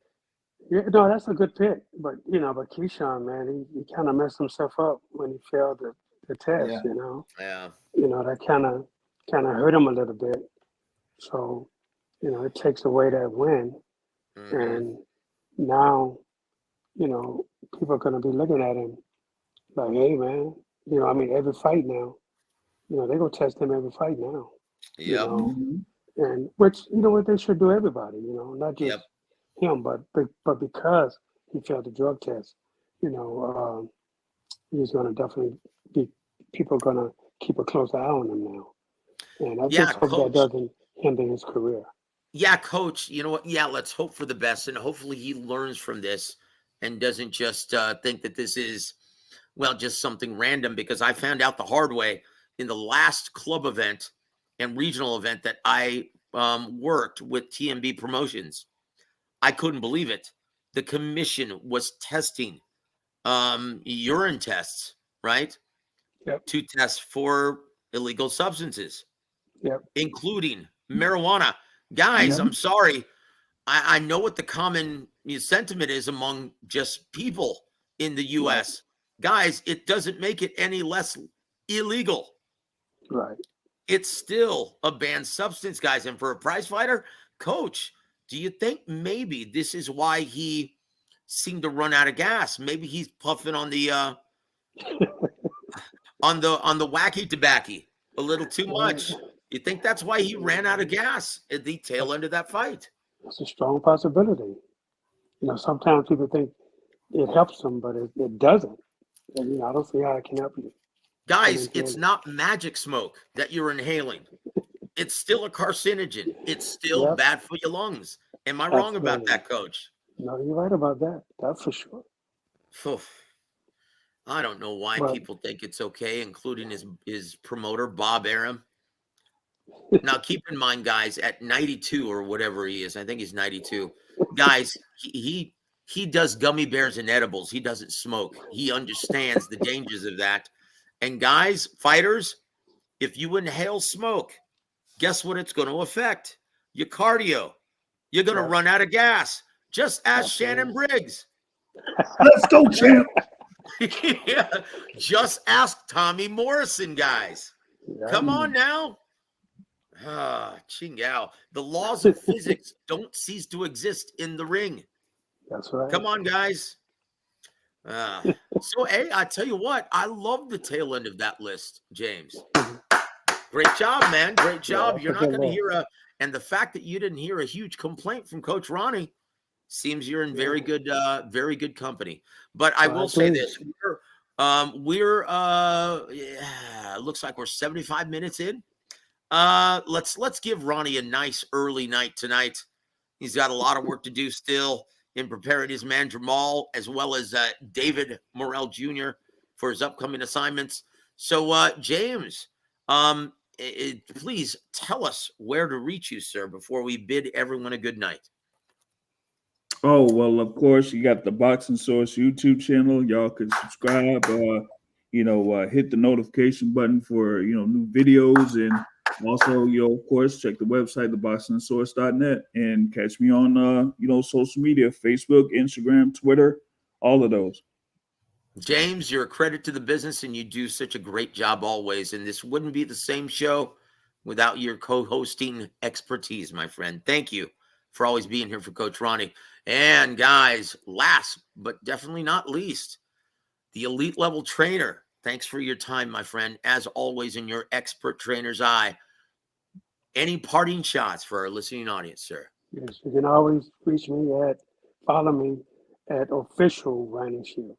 yeah, no, that's a good pick. But but Keyshawn, man, he kind of messed himself up when he failed the test. Yeah. Yeah. That kind of hurt him a little bit. So, it takes away that win, Mhm. and now, people are going to be looking at him like, hey, man, every fight now, they're going to test him every fight now, Yep. Mhm. and which, what they should do everybody, not just Yep. him, but because he failed the drug test, he's going to definitely be, people are going to keep a close eye on him now. And I Yeah, just hope that Coach. doesn't hinder his career. Yeah, Coach. You know what? Yeah, let's hope for the best, and hopefully he learns from this and doesn't just think that this is, well, just something random. Because I found out the hard way in the last club event and regional event that I worked with TMB Promotions. I couldn't believe it. The commission was testing urine tests, right? Yep. To test for illegal substances, Yep. including marijuana. Guys, Yep. I'm sorry. I know what the common sentiment is among just people in the U.S. Guys, it doesn't make it any less illegal. Right. It's still a banned substance, guys. And for a prize fighter, Coach, do you think maybe this is why he seemed to run out of gas? Maybe he's puffing on the on the wacky tobacco a little too much. You think that's why he ran out of gas at the tail end of that fight? It's a strong possibility. Sometimes people think it helps them, but it doesn't. And, I don't see how it can help you. Guys, it's not magic smoke that you're inhaling. It's still a carcinogen. It's still bad for your lungs. Am I wrong about that, Coach? No, you're right about that. That's for sure. Oof. I don't know why people think it's okay, including his promoter, Bob Arum. Now, keep in mind, guys, at 92 or whatever he is, I think he's 92. Guys, he does gummy bears and edibles. He doesn't smoke. He understands the dangers of that. And guys, fighters, if you inhale smoke, guess what it's going to affect? Your cardio. You're going to run out of gas. Just ask Shannon Briggs. Let's go, champ. Yeah. Just ask Tommy Morrison, guys. Come on now. Chingao. The laws of physics don't cease to exist in the ring. That's right. Come on, guys. So, hey, I tell you what, I love the tail end of that list, James. Great job, man. Great job. You're not going to hear and the fact that you didn't hear a huge complaint from Coach Ronnie seems you're in very good company. But I will say this: looks like we're 75 minutes in. Let's give Ronnie a nice early night tonight. He's got a lot of work to do still in preparing his man Jamal, as well as David Morrell Jr. for his upcoming assignments. So, James, please tell us where to reach you, sir, before we bid everyone a good night. Oh, well, of course, you got the Boxing Source YouTube channel. Y'all can subscribe, hit the notification button for, new videos. And also, of course, check the website, theboxingsource.net, and catch me on, social media, Facebook, Instagram, Twitter, all of those. James, you're a credit to the business, and you do such a great job always. And this wouldn't be the same show without your co-hosting expertise, my friend. Thank you for always being here for Coach Ronnie. And guys, last but definitely not least, the elite level trainer. Thanks for your time, my friend, as always, in your expert trainer's eye. Any parting shots for our listening audience, sir? Yes, you can always follow me at official Ronnie Shields.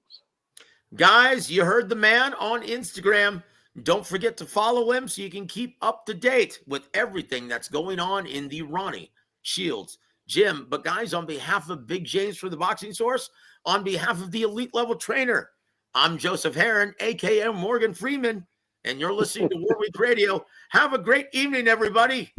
Guys, you heard the man on Instagram. Don't forget to follow him so you can keep up to date with everything that's going on in the Ronnie Shields gym. But guys, on behalf of Big James for the Boxing Source, on behalf of the elite level trainer, I'm Joseph Heron, aka Morgan Freeman, and you're listening to Warwick Radio. Have a great evening, everybody.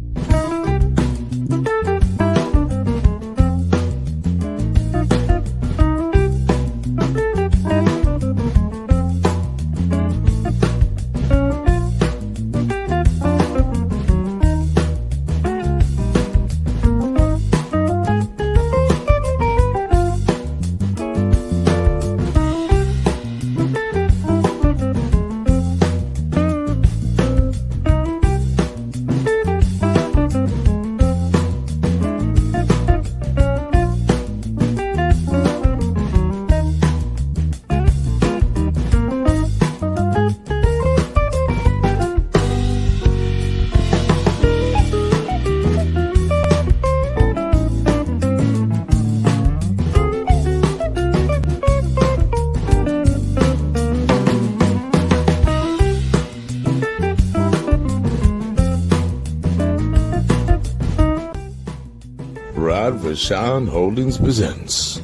Rashawn Holdings presents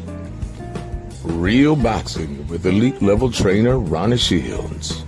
Real Boxing with elite level trainer Ronnie Shields.